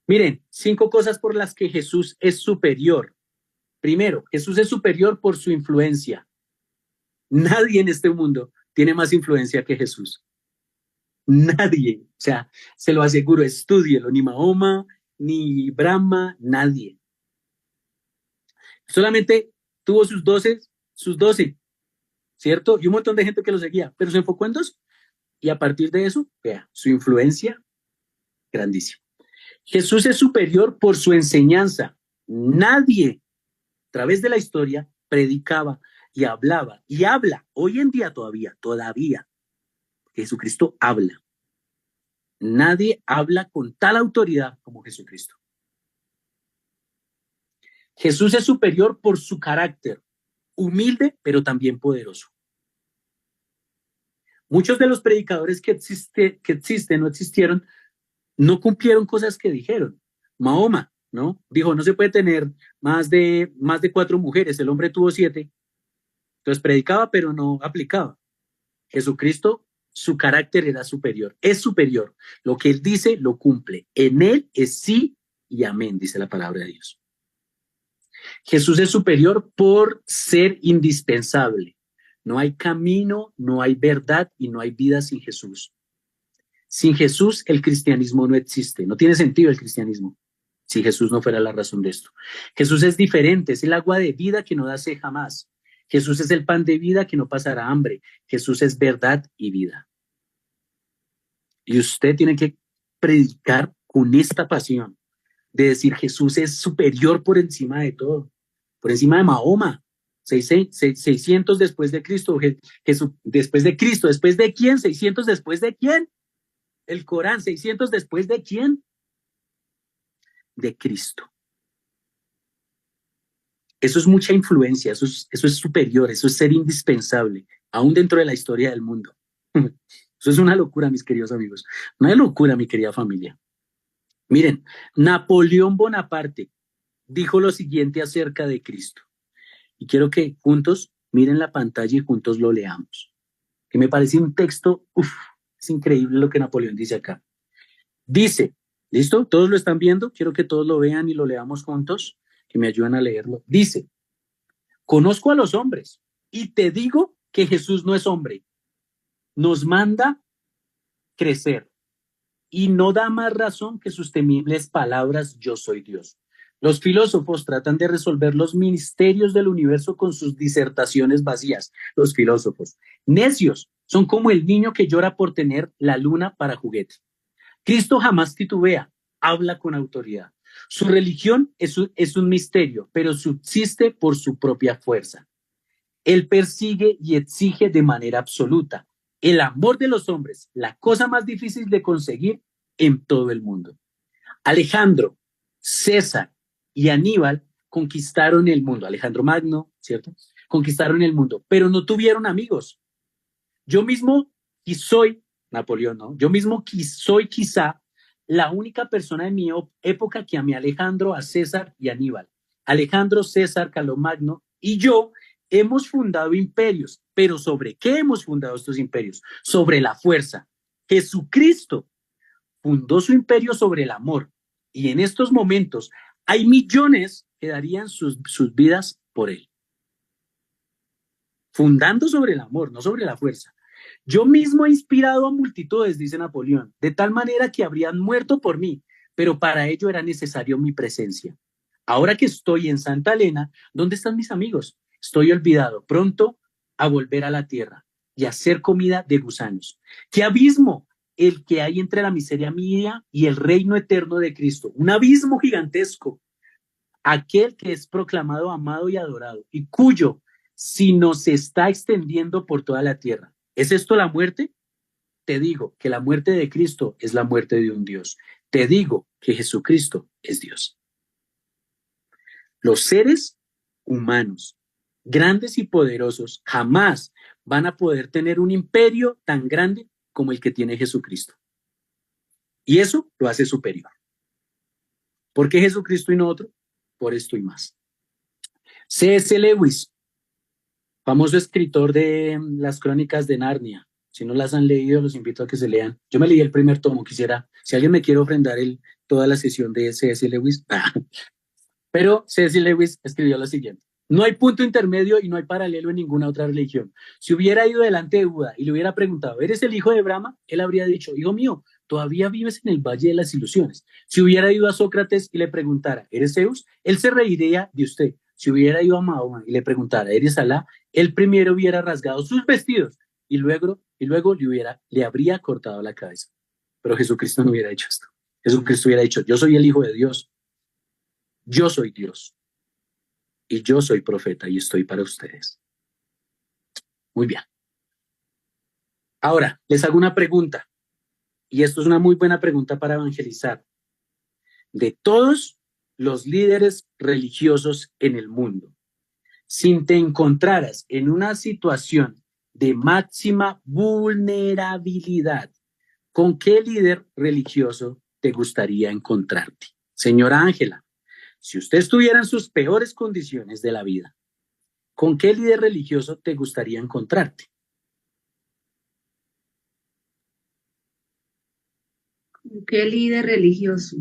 Miren, 5 cosas por las que Jesús es superior. Primero, Jesús es superior por su influencia. Nadie en este mundo tiene más influencia que Jesús. Nadie. O sea, se lo aseguro, estúdielo. Ni Mahoma, ni Brahma, nadie. Solamente tuvo sus 12, ¿cierto? Y un montón de gente que lo seguía, pero se enfocó en 2. Y a partir de eso, vea, su influencia grandísima. Jesús es superior por su enseñanza. Nadie, a través de la historia, predicaba y hablaba, y habla, hoy en día todavía, Jesucristo habla. Nadie habla con tal autoridad como Jesucristo. Jesús es superior por su carácter, humilde, pero también poderoso. Muchos de los predicadores que existen o existieron, no cumplieron cosas que dijeron. Mahoma, ¿no? Dijo, no se puede tener más de 4 mujeres, el hombre tuvo 7. Entonces predicaba, pero no aplicaba. Jesucristo, su carácter era superior, es superior. Lo que Él dice, lo cumple. En Él es sí y amén, dice la palabra de Dios. Jesús es superior por ser indispensable. No hay camino, no hay verdad y no hay vida sin Jesús. Sin Jesús, el cristianismo no existe. No tiene sentido el cristianismo si Jesús no fuera la razón de esto. Jesús es diferente, es el agua de vida que no da sed jamás. Jesús es el pan de vida que no pasará hambre. Jesús es verdad y vida. Y usted tiene que predicar con esta pasión de decir Jesús es superior por encima de todo, por encima de Mahoma, 600 después de Cristo. Después de Cristo, ¿después de quién? 600 después de quién. El Corán, 600 después de quién. De Cristo. Eso es mucha influencia, eso es superior, eso es ser indispensable, aún dentro de la historia del mundo. Eso es una locura, mis queridos amigos. Una locura, mi querida familia. Miren, Napoleón Bonaparte dijo lo siguiente acerca de Cristo. Y quiero que juntos miren la pantalla y juntos lo leamos. Que me parece un texto, es increíble lo que Napoleón dice acá. Dice, ¿listo? ¿Todos lo están viendo? Quiero que todos lo vean y lo leamos juntos, que me ayuden a leerlo. Dice, conozco a los hombres y te digo que Jesús no es hombre. Nos manda crecer y no da más razón que sus temibles palabras, yo soy Dios. Los filósofos tratan de resolver los misterios del universo con sus disertaciones vacías. Los filósofos, necios, son como el niño que llora por tener la luna para juguete. Cristo jamás titubea, habla con autoridad. Su religión es un misterio, pero subsiste por su propia fuerza. Él persigue y exige de manera absoluta el amor de los hombres, la cosa más difícil de conseguir en todo el mundo. Alejandro, César y Aníbal conquistaron el mundo. Alejandro Magno, ¿cierto? Conquistaron el mundo, pero no tuvieron amigos. Yo mismo soy, Napoleón, ¿no? Yo mismo soy quizá la única persona en mi época que amé a Alejandro, a César y a Aníbal. Alejandro, César, Carlomagno y yo hemos fundado imperios, pero ¿sobre qué hemos fundado estos imperios? Sobre la fuerza. Jesucristo fundó su imperio sobre el amor y en estos momentos hay millones que darían sus vidas por él. Fundando sobre el amor, no sobre la fuerza. Yo mismo he inspirado a multitudes, dice Napoleón, de tal manera que habrían muerto por mí, pero para ello era necesario mi presencia. Ahora que estoy en Santa Elena, ¿dónde están mis amigos? Estoy olvidado, pronto a volver a la tierra y a hacer comida de gusanos. ¡Qué abismo el que hay entre la miseria mía y el reino eterno de Cristo! Un abismo gigantesco. Aquel que es proclamado, amado y adorado, y cuyo sino se está extendiendo por toda la tierra. ¿Es esto la muerte? Te digo que la muerte de Cristo es la muerte de un Dios. Te digo que Jesucristo es Dios. Los seres humanos, grandes y poderosos, jamás van a poder tener un imperio tan grande como el que tiene Jesucristo. Y eso lo hace superior. ¿Por qué Jesucristo y no otro? Por esto y más. C.S. Lewis, famoso escritor de las Crónicas de Narnia. Si no las han leído, los invito a que se lean. Yo me leí el primer tomo, quisiera, si alguien me quiere ofrendar toda la sesión de C.S. Lewis. Pero C.S. Lewis escribió lo siguiente. No hay punto intermedio y no hay paralelo en ninguna otra religión. Si hubiera ido delante de Buda y le hubiera preguntado, ¿eres el hijo de Brahma? Él habría dicho, hijo mío, todavía vives en el Valle de las Ilusiones. Si hubiera ido a Sócrates y le preguntara, ¿eres Zeus? Él se reiría de usted. Si hubiera ido a Mahoma y le preguntara, ¿eres Alá? Él primero hubiera rasgado sus vestidos y luego le habría cortado la cabeza. Pero Jesucristo no hubiera hecho esto. Jesucristo hubiera dicho, yo soy el Hijo de Dios. Yo soy Dios. Y yo soy profeta y estoy para ustedes. Muy bien. Ahora, les hago una pregunta. Y esto es una muy buena pregunta para evangelizar. De todos los líderes religiosos en el mundo, si te encontraras en una situación de máxima vulnerabilidad, ¿con qué líder religioso te gustaría encontrarte? Señora Ángela, si usted estuviera en sus peores condiciones de la vida, ¿con qué líder religioso te gustaría encontrarte? ¿Con qué líder religioso?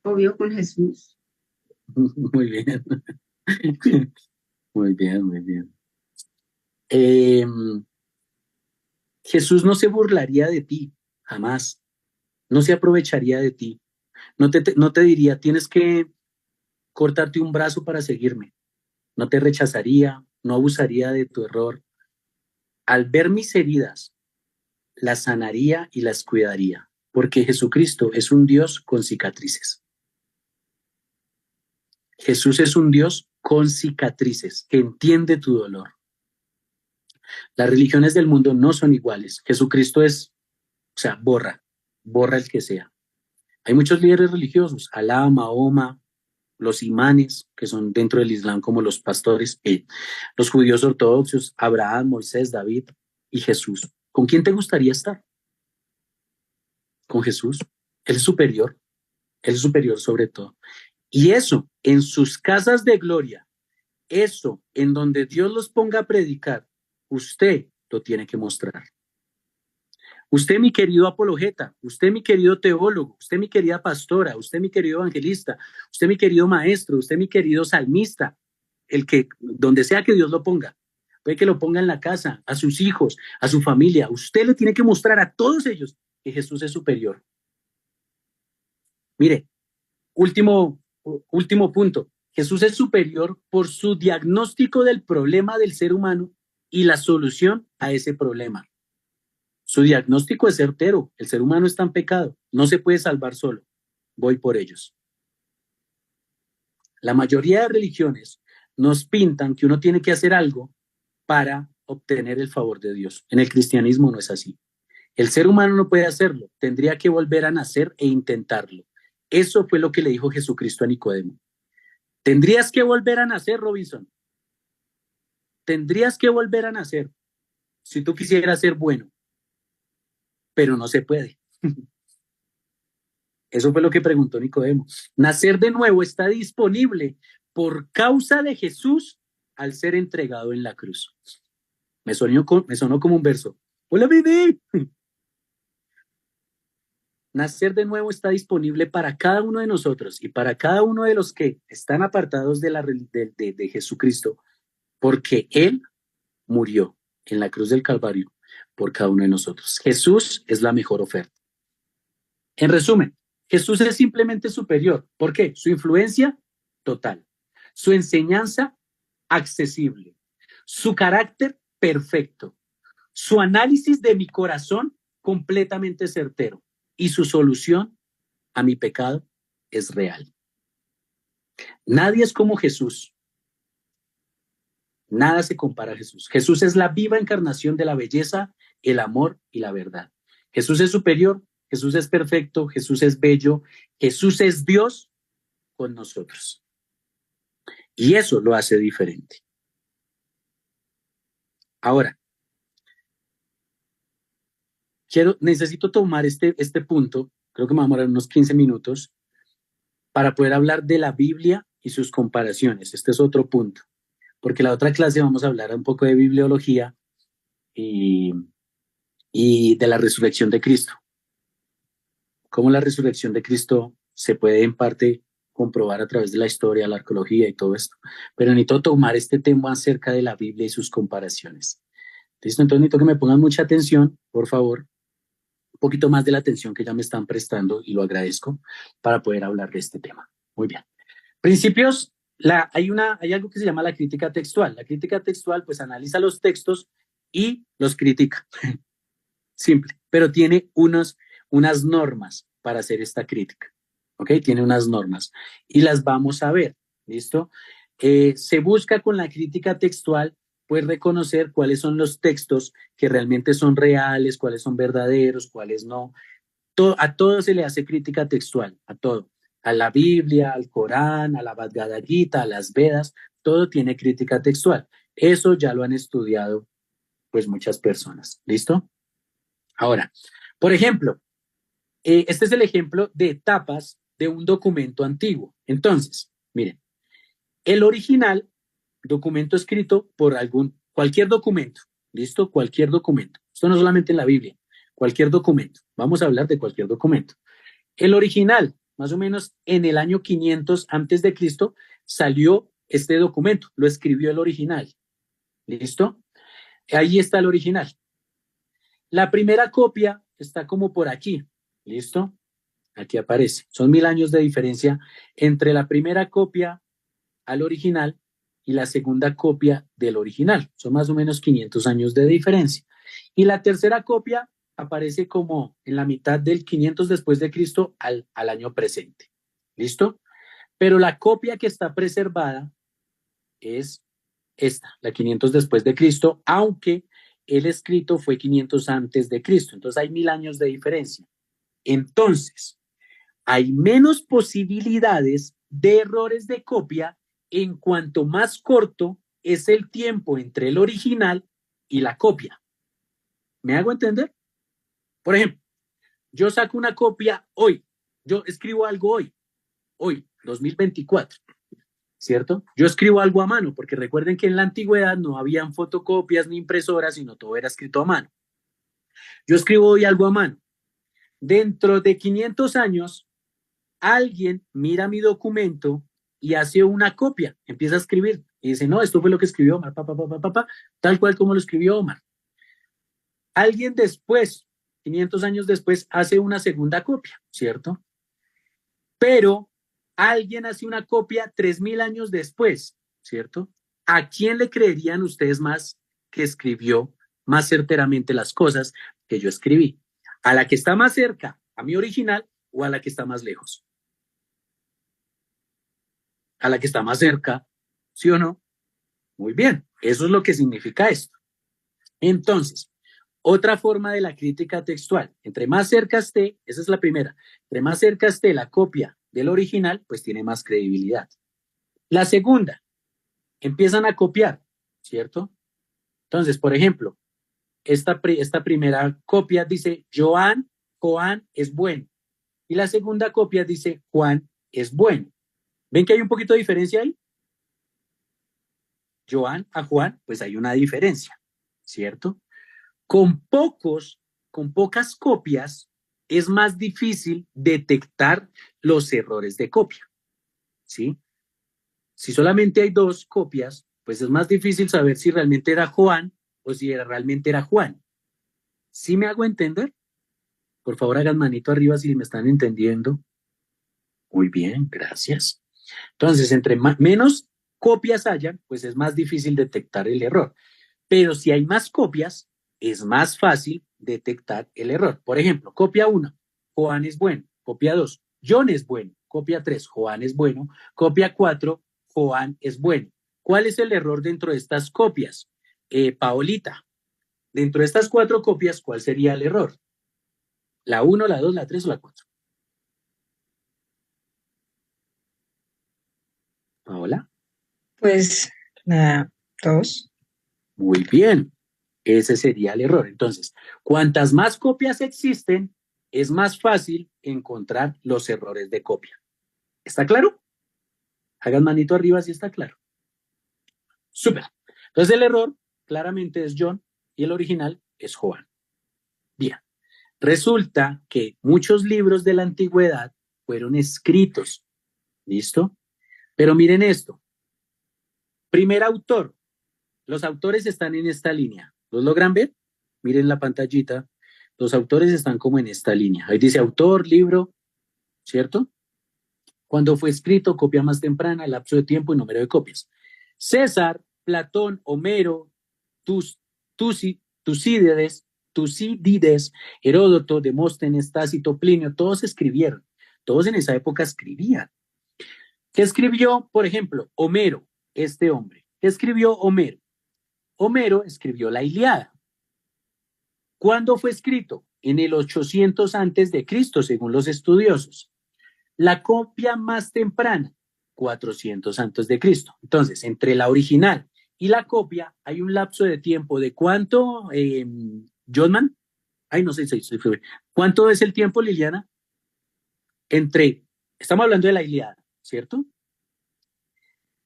Obvio con Jesús. Muy bien. Muy bien, muy bien. Jesús no se burlaría de ti, jamás. No se aprovecharía de ti. No te diría, tienes que cortarte un brazo para seguirme. No te rechazaría, no abusaría de tu error. Al ver mis heridas, las sanaría y las cuidaría, porque Jesucristo es un Dios con cicatrices. Jesús es un Dios con cicatrices, que entiende tu dolor. Las religiones del mundo no son iguales. Jesucristo es, o sea, borra el que sea. Hay muchos líderes religiosos, Alá, Mahoma, los imanes, que son dentro del Islam como los pastores, los judíos ortodoxos, Abraham, Moisés, David y Jesús. ¿Con quién te gustaría estar? Con Jesús. Él es superior sobre todo. Y eso, en sus casas de gloria, eso, en donde Dios los ponga a predicar, usted lo tiene que mostrar. Usted, mi querido apologeta, usted, mi querido teólogo, usted, mi querida pastora, usted, mi querido evangelista, usted, mi querido maestro, usted, mi querido salmista, el que, donde sea que Dios lo ponga, puede que lo ponga en la casa, a sus hijos, a su familia, usted le tiene que mostrar a todos ellos que Jesús es superior. Mire, último punto. Jesús es superior por su diagnóstico del problema del ser humano y la solución a ese problema. Su diagnóstico es certero. El ser humano está en pecado. No se puede salvar solo. Voy por ellos. La mayoría de religiones nos pintan que uno tiene que hacer algo para obtener el favor de Dios. En el cristianismo no es así. El ser humano no puede hacerlo. Tendría que volver a nacer e intentarlo. Eso fue lo que le dijo Jesucristo a Nicodemo. Tendrías que volver a nacer, Robinson. Tendrías que volver a nacer si tú quisieras ser bueno. Pero no se puede. Eso fue lo que preguntó Nicodemo. Nacer de nuevo está disponible por causa de Jesús al ser entregado en la cruz. Me sonó como un verso. ¡Hola, bebé! Nacer de nuevo está disponible para cada uno de nosotros y para cada uno de los que están apartados de Jesucristo, porque Él murió en la cruz del Calvario por cada uno de nosotros. Jesús es la mejor oferta. En resumen, Jesús es simplemente superior. ¿Por qué? Su influencia total, su enseñanza accesible, su carácter perfecto, su análisis de mi corazón completamente certero y su solución a mi pecado es real. Nadie es como Jesús. Nada se compara a Jesús. Jesús es la viva encarnación de la belleza, el amor y la verdad. Jesús es superior, Jesús es perfecto, Jesús es bello, Jesús es Dios con nosotros. Y eso lo hace diferente. Ahora, necesito tomar este punto, creo que me va a demorar unos 15 minutos, para poder hablar de la Biblia y sus comparaciones. Este es otro punto, porque la otra clase vamos a hablar un poco de bibliología y de la resurrección de Cristo. Cómo la resurrección de Cristo se puede en parte comprobar a través de la historia, la arqueología y todo esto. Pero necesito tomar este tema acerca de la Biblia y sus comparaciones. ¿Listo? Entonces necesito que me pongan mucha atención, por favor, un poquito más de la atención que ya me están prestando y lo agradezco para poder hablar de este tema. Muy bien. Principios, hay algo que se llama la crítica textual. La crítica textual pues analiza los textos y los critica. Simple, pero tiene unas normas para hacer esta crítica. ¿Ok? Tiene unas normas y las vamos a ver. ¿Listo? Se busca con la crítica textual pues reconocer cuáles son los textos que realmente son reales, cuáles son verdaderos, cuáles no. A todo se le hace crítica textual, a todo. A la Biblia, al Corán, a la Bhagavad Gita, a las Vedas, todo tiene crítica textual. Eso ya lo han estudiado pues muchas personas. ¿Listo? Ahora, por ejemplo, este es el ejemplo de etapas de un documento antiguo. Entonces, miren, el original, documento escrito por cualquier documento, ¿listo? Cualquier documento. Esto no solamente en la Biblia, cualquier documento. Vamos a hablar de cualquier documento. El original, más o menos en el año 500 antes de Cristo, salió este documento, lo escribió el original. ¿Listo? Ahí está el original. La primera copia está como por aquí. ¿Listo? Aquí aparece. Son 1000 años de diferencia entre la primera copia al original y la segunda copia del original. Son más o menos 500 años de diferencia. Y la tercera copia aparece como en la mitad del 500 después de Cristo al año presente. ¿Listo? pero la copia que está preservada es esta, la 500 después de Cristo, aunque el escrito fue 500 antes de Cristo. Entonces hay 1000 años de diferencia. Entonces, hay menos posibilidades de errores de copia en cuanto más corto es el tiempo entre el original y la copia. ¿Me hago entender? Por ejemplo, yo saco una copia hoy, yo escribo algo hoy, 2024, ¿cierto? Yo escribo algo a mano, porque recuerden que en la antigüedad no habían fotocopias ni impresoras, sino todo era escrito a mano. Yo escribo hoy algo a mano. Dentro de 500 años, alguien mira mi documento y hace una copia, empieza a escribir y dice, no, esto fue lo que escribió Omar, tal cual como lo escribió Omar. Alguien después, 500 años después, hace una segunda copia, ¿cierto? Pero alguien hace una copia 3000 años después, ¿cierto? ¿A quién le creerían ustedes más que escribió más certeramente las cosas que yo escribí? ¿A la que está más cerca, a mi original, o a la que está más lejos? A la que está más cerca, ¿sí o no? Muy bien, eso es lo que significa esto. Entonces, otra forma de la crítica textual, entre más cerca esté, esa es la primera, entre más cerca esté la copia del original, pues tiene más credibilidad. La segunda, empiezan a copiar, ¿cierto? Entonces, por ejemplo, esta primera copia dice, Joan es bueno. Y la segunda copia dice, Juan es bueno. ¿Ven que hay un poquito de diferencia ahí? Joan a Juan, pues hay una diferencia, ¿cierto? Con pocas copias, es más difícil detectar los errores de copia, ¿sí? Si solamente hay 2 copias, pues es más difícil saber si realmente era Juan o si realmente era Juan. ¿Sí me hago entender? Por favor, hagan manito arriba si me están entendiendo. Muy bien, gracias. Entonces, entre menos copias hayan, pues es más difícil detectar el error. Pero si hay más copias, es más fácil detectar el error. Por ejemplo, copia 1, Juan es bueno. Copia 2, John es bueno. Copia 3, Juan es bueno. Copia 4, Juan es bueno. ¿Cuál es el error dentro de estas copias? Paolita, dentro de estas 4 copias, ¿cuál sería el error? ¿La 1, la 2, la 3 o la 4? Paola. Pues la 2. Muy bien, ese sería el error. Entonces, cuantas más copias existen, es más fácil encontrar los errores de copia. ¿Está claro? Hagan manito arriba si está claro. Súper. Entonces el error claramente es John y el original es Juan. Bien. Resulta que muchos libros de la antigüedad fueron escritos. ¿Listo? Pero miren esto. Primer autor. Los autores están en esta línea. ¿Los logran ver? Miren la pantallita. Los autores están como en esta línea. Ahí dice autor, libro, ¿cierto? Cuando fue escrito, copia más temprana, lapso de tiempo y número de copias. César, Platón, Homero, Tucídides, Heródoto, Demóstenes, Tácito, Plinio, todos escribieron. Todos en esa época escribían. ¿Qué escribió, por ejemplo, Homero, este hombre? ¿Qué escribió Homero? Homero escribió la Ilíada. ¿Cuándo fue escrito? En el 800 antes de Cristo, según los estudiosos. La copia más temprana, 400 antes de Cristo. Entonces, entre la original y la copia hay un lapso de tiempo de ¿cuánto, Johnman? Ay, no sé, ¿cuánto es el tiempo, Liliana? Estamos hablando de la Ilíada, ¿cierto?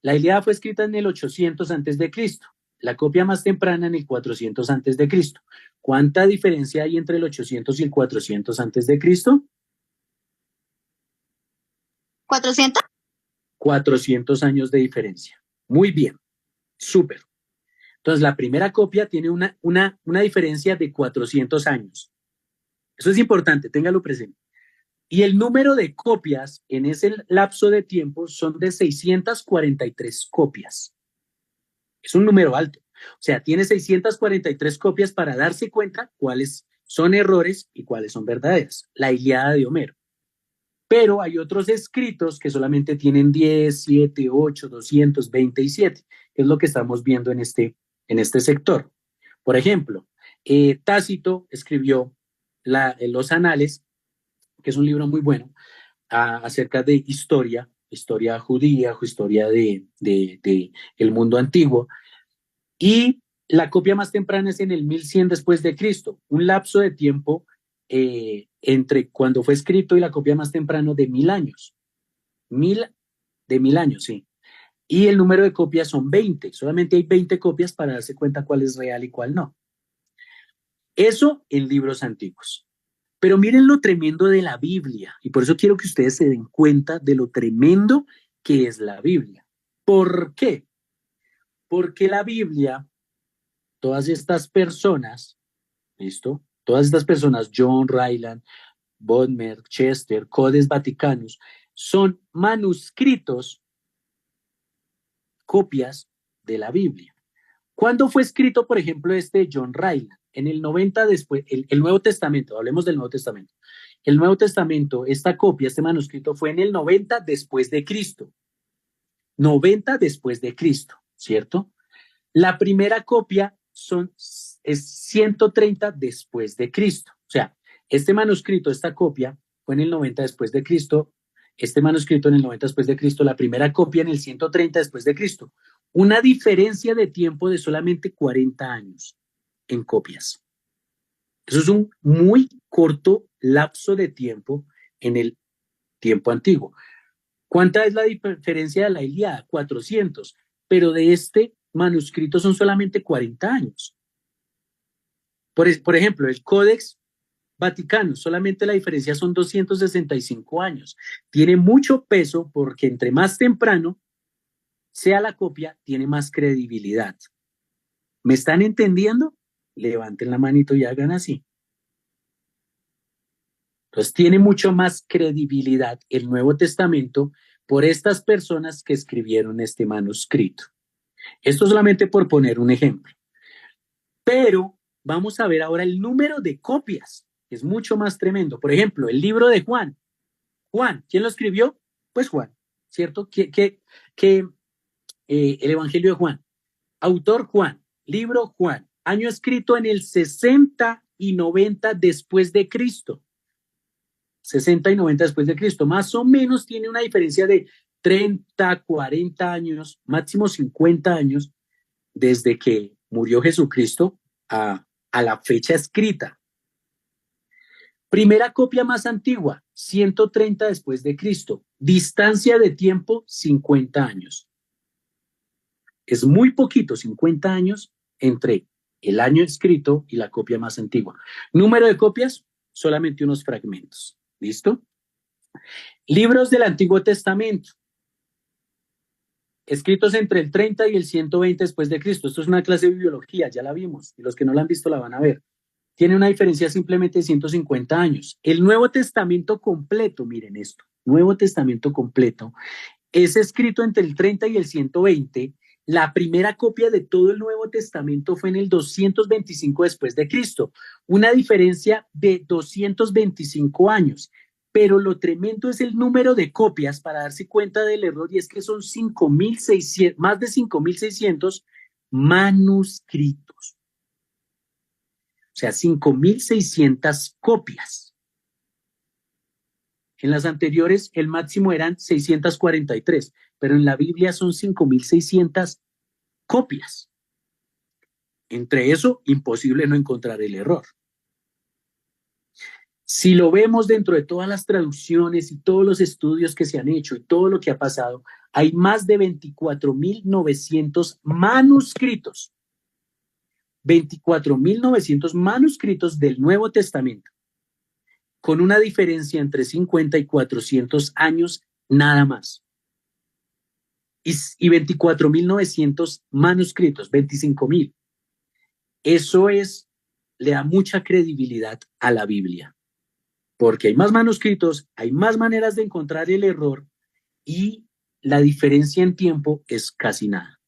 La Ilíada fue escrita en el 800 antes de Cristo. La copia más temprana en el 400 antes de Cristo. ¿Cuánta diferencia hay entre el 800 y el 400 antes de Cristo? 400. 400 años de diferencia. Muy bien, súper. Entonces, la primera copia tiene una diferencia de 400 años. Eso es importante, téngalo presente. Y el número de copias en ese lapso de tiempo son de 643 copias. Es un número alto. O sea, tiene 643 copias para darse cuenta cuáles son errores y cuáles son verdaderas. La Ilíada de Homero. Pero hay otros escritos que solamente tienen 10, 7, 8, 227, que es lo que estamos viendo en este sector. Por ejemplo, Tácito escribió los Anales, que es un libro muy bueno, acerca de historia judía, historia de el mundo antiguo, y la copia más temprana es en el 1100 después de Cristo, un lapso de tiempo entre cuando fue escrito y la copia más temprana de 1000 años. 1000 años, sí. Y el número de copias son 20. Solamente hay 20 copias para darse cuenta cuál es real y cuál no. Eso en libros antiguos. Pero miren lo tremendo de la Biblia. Y por eso quiero que ustedes se den cuenta de lo tremendo que es la Biblia. ¿Por qué? Porque la Biblia, todas estas personas, ¿listo? Todas estas personas, John Ryland, Bodmer, Chester, Codes Vaticanus, son manuscritos, copias de la Biblia. ¿Cuándo fue escrito, por ejemplo, John Ryland? En el 90 después, el Nuevo Testamento, hablemos del Nuevo Testamento. El Nuevo Testamento, esta copia, este manuscrito fue en el 90 después de Cristo. 90 después de Cristo, ¿cierto? La primera copia es 130 después de Cristo. O sea, este manuscrito, esta copia, fue en el 90 después de Cristo. Este manuscrito en el 90 después de Cristo, la primera copia en el 130 después de Cristo. Una diferencia de tiempo de solamente 40 años en copias. Eso es un muy corto lapso de tiempo en el tiempo antiguo. ¿Cuánta es la diferencia de la Ilíada? 400, pero de este manuscrito son solamente 40 años. Por ejemplo, el Codex Vaticano, solamente la diferencia son 265 años. Tiene mucho peso porque entre más temprano sea la copia, tiene más credibilidad. ¿Me están entendiendo? Levanten la manito y hagan así. Entonces tiene mucho más credibilidad el Nuevo Testamento por estas personas que escribieron este manuscrito. Esto solamente por poner un ejemplo. Pero vamos a ver ahora el número de copias, que es mucho más tremendo. Por ejemplo, el libro de Juan. Juan, ¿quién lo escribió? Pues Juan, ¿cierto? El Evangelio de Juan. Autor Juan, libro Juan, año escrito en el 60 y 90 después de Cristo. 60 y 90 después de Cristo. Más o menos tiene una diferencia de 30, 40 años, máximo 50 años, desde que murió Jesucristo a la fecha escrita. Primera copia más antigua, 130 después de Cristo. Distancia de tiempo, 50 años. Es muy poquito, 50 años entre el año escrito y la copia más antigua. Número de copias, solamente unos fragmentos. ¿Listo? Libros del Antiguo Testamento. Escritos entre el 30 y el 120 después de Cristo. Esto es una clase de biología, ya la vimos. Y los que no la han visto la van a ver. Tiene una diferencia simplemente de 150 años. El Nuevo Testamento completo, miren esto. Nuevo Testamento completo. Es escrito entre el 30 y el 120. La primera copia de todo el Nuevo Testamento fue en el 225 después de Cristo. Una diferencia de 225 años. Pero lo tremendo es el número de copias para darse cuenta del error, y es que son 5.600, más de 5.600 manuscritos. O sea, 5.600 copias. En las anteriores el máximo eran 643, pero en la Biblia son 5.600 copias. Entre eso, imposible no encontrar el error. Si lo vemos dentro de todas las traducciones y todos los estudios que se han hecho y todo lo que ha pasado, hay más de 24.900 manuscritos. 24.900 manuscritos del Nuevo Testamento, con una diferencia entre 50 y 400 años nada más. Y 24.900 manuscritos, 25.000. Eso le da mucha credibilidad a la Biblia. Porque hay más manuscritos, hay más maneras de encontrar el error y la diferencia en tiempo es casi nada.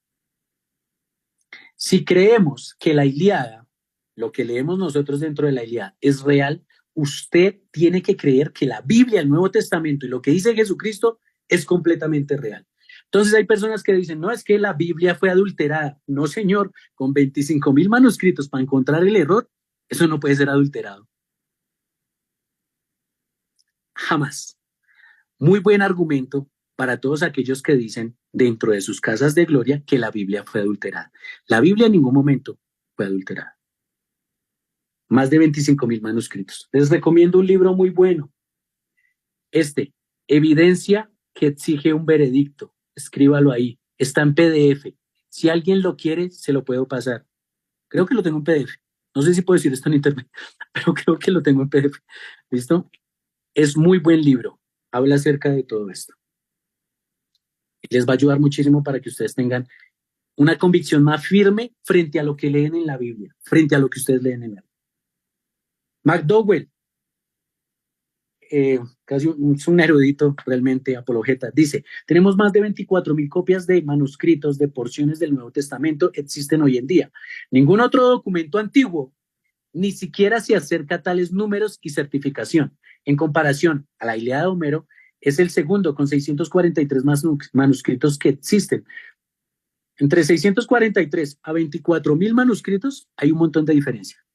Si creemos que la Ilíada, lo que leemos nosotros dentro de la Ilíada, es real, usted tiene que creer que la Biblia, el Nuevo Testamento y lo que dice Jesucristo es completamente real. Entonces hay personas que dicen, no, es que la Biblia fue adulterada. No, señor, con 25,000 manuscritos para encontrar el error, eso no puede ser adulterado. Jamás. Muy buen argumento para todos aquellos que dicen dentro de sus casas de gloria que la Biblia fue adulterada. La Biblia en ningún momento fue adulterada. Más de 25,000 manuscritos. Les recomiendo un libro muy bueno. Evidencia que exige un veredicto. Escríbalo ahí. Está en PDF. Si alguien lo quiere, se lo puedo pasar. Creo que lo tengo en PDF. No sé si puedo decir esto en internet, pero creo que lo tengo en PDF. ¿Listo? Es muy buen libro. Habla acerca de todo esto. Y les va a ayudar muchísimo para que ustedes tengan una convicción más firme frente a lo que leen en la Biblia, frente a lo que ustedes leen en la Biblia. McDowell, casi un erudito realmente apologeta, dice, tenemos más de 24,000 copias de manuscritos de porciones del Nuevo Testamento existen hoy en día. Ningún otro documento antiguo ni siquiera se acerca a tales números y certificación. En comparación a la Ilíada de Homero, es el segundo con 643 manuscritos que existen. Entre 643 a 24,000 manuscritos hay un montón de diferencia.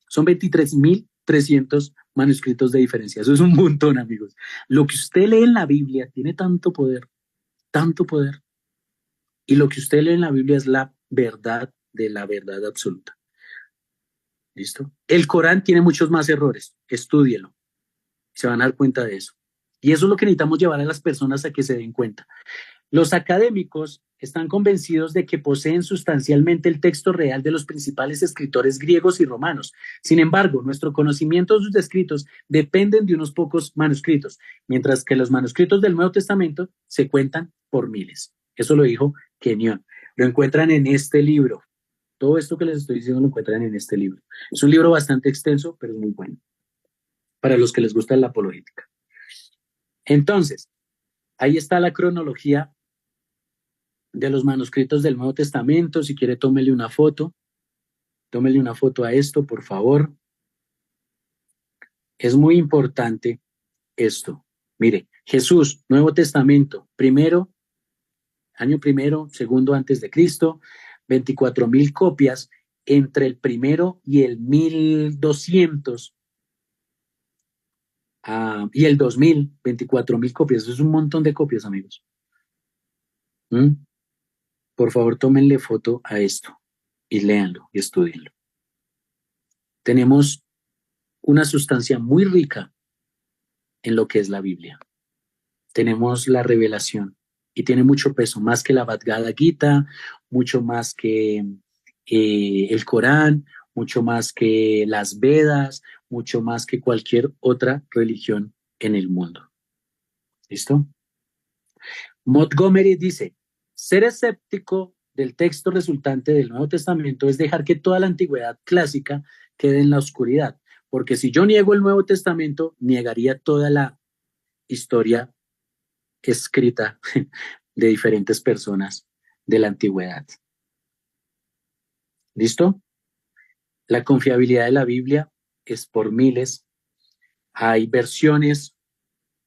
Son 23,300 manuscritos de diferencia. Eso es un montón, amigos. Lo que usted lee en la Biblia tiene tanto poder, tanto poder. Y lo que usted lee en la Biblia es la verdad de la verdad absoluta. ¿Listo? El Corán tiene muchos más errores. Estúdielo. Se van a dar cuenta de eso. Y eso es lo que necesitamos llevar a las personas a que se den cuenta. Los académicos están convencidos de que poseen sustancialmente el texto real de los principales escritores griegos y romanos. Sin embargo, nuestro conocimiento de sus escritos dependen de unos pocos manuscritos, mientras que los manuscritos del Nuevo Testamento se cuentan por miles. Eso lo dijo Kenyon. Lo encuentran en este libro. Todo esto que les estoy diciendo lo encuentran en este libro. Es un libro bastante extenso, pero es muy bueno para los que les gusta la apologética. Entonces, ahí está la cronología de los manuscritos del Nuevo Testamento. Si quiere, tómele una foto. Tómele una foto a esto, por favor. Es muy importante esto. Mire, Jesús, Nuevo Testamento, año primero, segundo antes de Cristo, 24,000 copias. Entre el primero y el 1200 y el 2000, 24,000 copias. Eso es un montón de copias, amigos. Por favor, tómenle foto a esto y léanlo y estudienlo. Tenemos una sustancia muy rica en lo que es la Biblia. Tenemos la revelación y tiene mucho peso, más que la Bhagavad Gita, mucho más que el Corán, mucho más que las Vedas, mucho más que cualquier otra religión en el mundo. ¿Listo? Montgomery dice, ser escéptico del texto resultante del Nuevo Testamento es dejar que toda la antigüedad clásica quede en la oscuridad, porque si yo niego el Nuevo Testamento, negaría toda la historia escrita de diferentes personas de la antigüedad. ¿Listo? La confiabilidad de la Biblia es por miles. Hay versiones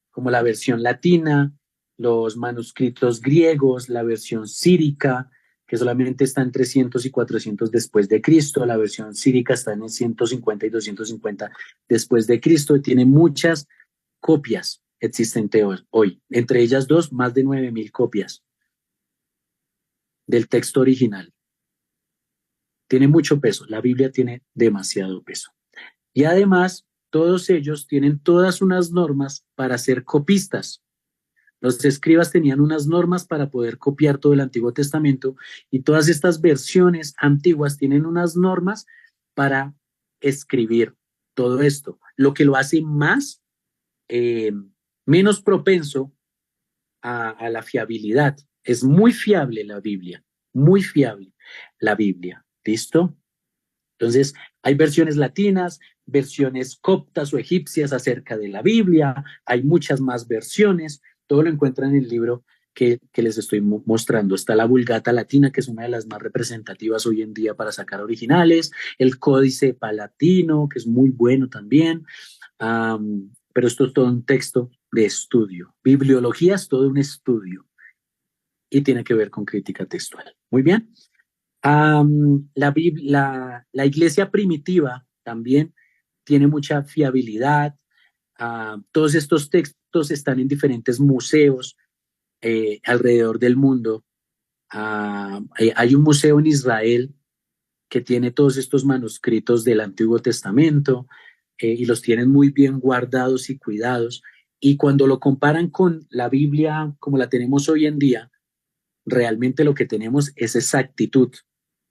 como la versión latina, los manuscritos griegos, la versión sírica, que solamente está en 300 y 400 después de Cristo. La versión sírica está en 150 y 250 después de Cristo. Y tiene muchas copias existentes hoy. Entre ellas dos, más de 9,000 copias del texto original. Tiene mucho peso. La Biblia tiene demasiado peso. Y además, todos ellos tienen todas unas normas para ser copistas. Los escribas tenían unas normas para poder copiar todo el Antiguo Testamento y todas estas versiones antiguas tienen unas normas para escribir todo esto, lo que lo hace menos propenso a la fiabilidad. Es muy fiable la Biblia, muy fiable la Biblia. ¿Listo? Entonces, hay versiones latinas, versiones coptas o egipcias acerca de la Biblia, hay muchas más versiones. Todo lo encuentran en el libro que les estoy mostrando. Está la Vulgata Latina, que es una de las más representativas hoy en día para sacar originales, el Códice Palatino, que es muy bueno también, pero esto es todo un texto de estudio. Bibliología es todo un estudio y tiene que ver con crítica textual. Muy bien. La iglesia primitiva también tiene mucha fiabilidad. Todos estos textos están en diferentes museos alrededor del mundo. Hay un museo en Israel que tiene todos estos manuscritos del Antiguo Testamento y los tienen muy bien guardados y cuidados. Y cuando lo comparan con la Biblia como la tenemos hoy en día, realmente lo que tenemos es exactitud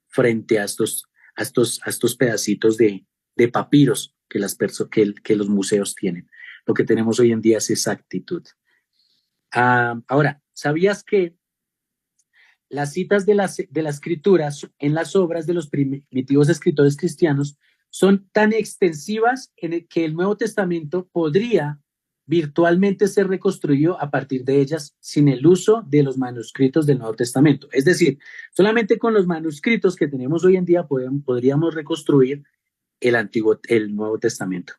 frente a estos pedacitos de papiros que los museos tienen. Lo que tenemos hoy en día es exactitud. Ahora, ¿sabías que las citas de la escritura en las obras de los primitivos escritores cristianos son tan extensivas que el Nuevo Testamento podría virtualmente ser reconstruido a partir de ellas sin el uso de los manuscritos del Nuevo Testamento? Es decir, solamente con los manuscritos que tenemos hoy en día podríamos reconstruir el Nuevo Testamento.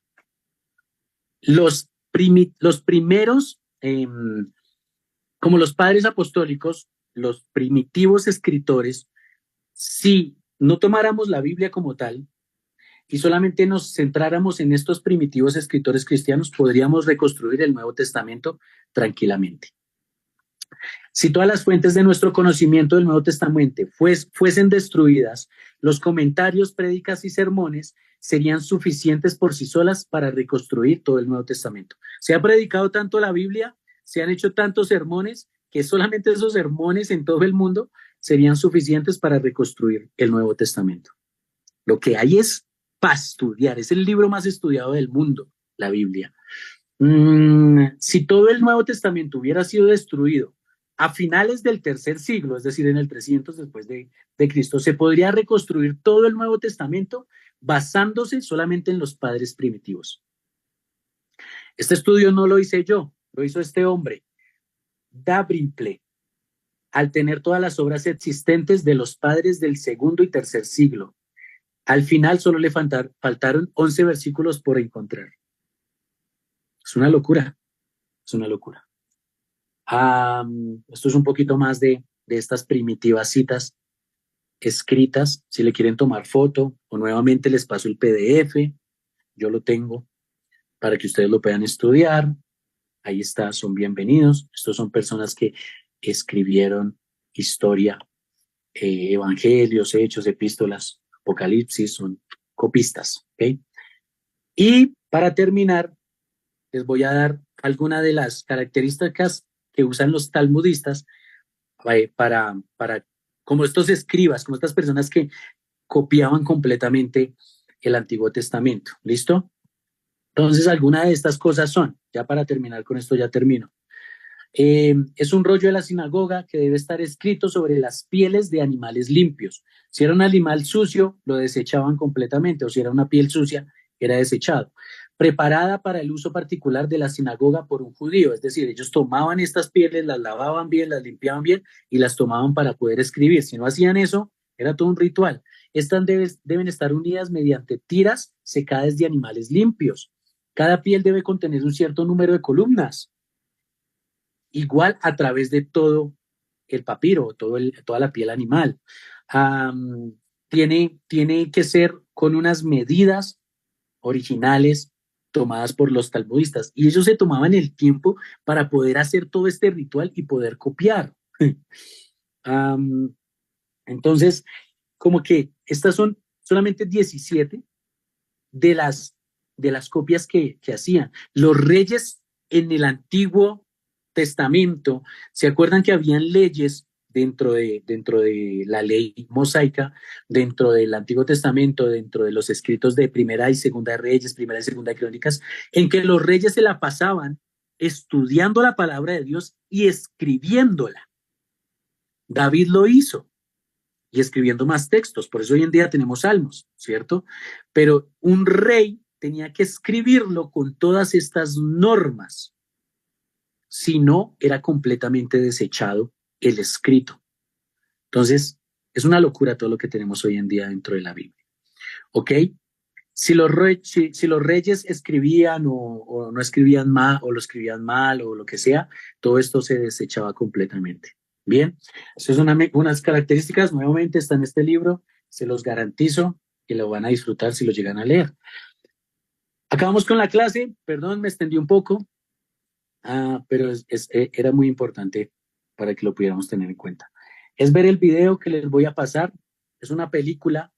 Los primeros, como los padres apostólicos, los primitivos escritores, si no tomáramos la Biblia como tal y solamente nos centráramos en estos primitivos escritores cristianos, podríamos reconstruir el Nuevo Testamento tranquilamente. Si todas las fuentes de nuestro conocimiento del Nuevo Testamento fuesen destruidas, los comentarios, prédicas y sermones serían suficientes por sí solas para reconstruir todo el Nuevo Testamento. Se ha predicado tanto la Biblia, se han hecho tantos sermones, que solamente esos sermones en todo el mundo serían suficientes para reconstruir el Nuevo Testamento. Lo que hay es para estudiar, es el libro más estudiado del mundo, la Biblia. Si todo el Nuevo Testamento hubiera sido destruido a finales del tercer siglo, es decir, en el 300 después de Cristo, se podría reconstruir todo el Nuevo Testamento basándose solamente en los padres primitivos. Este estudio no lo hice yo, lo hizo este hombre, Dalrymple, al tener todas las obras existentes de los padres del segundo y tercer siglo. Al final solo le faltaron 11 versículos por encontrar. Es una locura, es una locura. Esto es un poquito más de estas primitivas citas escritas. Si le quieren tomar foto o nuevamente les paso el PDF, yo lo tengo para que ustedes lo puedan estudiar. Ahí está, son bienvenidos. Estos son personas que escribieron historia, evangelios, hechos, epístolas, apocalipsis, son copistas. ¿Okay? Y para terminar, les voy a dar algunas de las características que usan los talmudistas para como estos escribas, como estas personas que copiaban completamente el Antiguo Testamento. ¿Listo? Entonces, algunas de estas cosas son, ya para terminar con esto ya termino. Es un rollo de la sinagoga que debe estar escrito sobre las pieles de animales limpios. Si era un animal sucio, lo desechaban completamente, o si era una piel sucia, era desechado. Preparada para el uso particular de la sinagoga por un judío, es decir, ellos tomaban estas pieles, las lavaban bien, las limpiaban bien y las tomaban para poder escribir. Si no hacían eso, era todo un ritual. Estas deben estar unidas mediante tiras secadas de animales limpios. Cada piel debe contener un cierto número de columnas, igual a través de todo el papiro, toda la piel animal. Tiene que ser con unas medidas originales tomadas por los talmudistas, y ellos se tomaban el tiempo para poder hacer todo este ritual y poder copiar. Entonces, como que estas son solamente 17 de las copias que hacían. Los reyes en el Antiguo Testamento, ¿se acuerdan que habían leyes dentro de la ley mosaica, dentro del Antiguo Testamento, dentro de los escritos de Primera y Segunda de Reyes, Primera y Segunda de Crónicas, en que los reyes se la pasaban estudiando la palabra de Dios y escribiéndola? David lo hizo y escribiendo más textos, por eso hoy en día tenemos salmos, ¿cierto? Pero un rey tenía que escribirlo con todas estas normas. si no era completamente desechado el escrito. Entonces, es una locura todo lo que tenemos hoy en día dentro de la Biblia. ¿Ok? Si los reyes escribían o no escribían mal, o lo escribían mal, o lo que sea, todo esto se desechaba completamente. Bien, eso es unas características, nuevamente está en este libro, se los garantizo que lo van a disfrutar si lo llegan a leer. Acabamos con la clase, perdón, me extendí un poco, pero era muy importante para que lo pudiéramos tener en cuenta. Es ver el video que les voy a pasar, es una película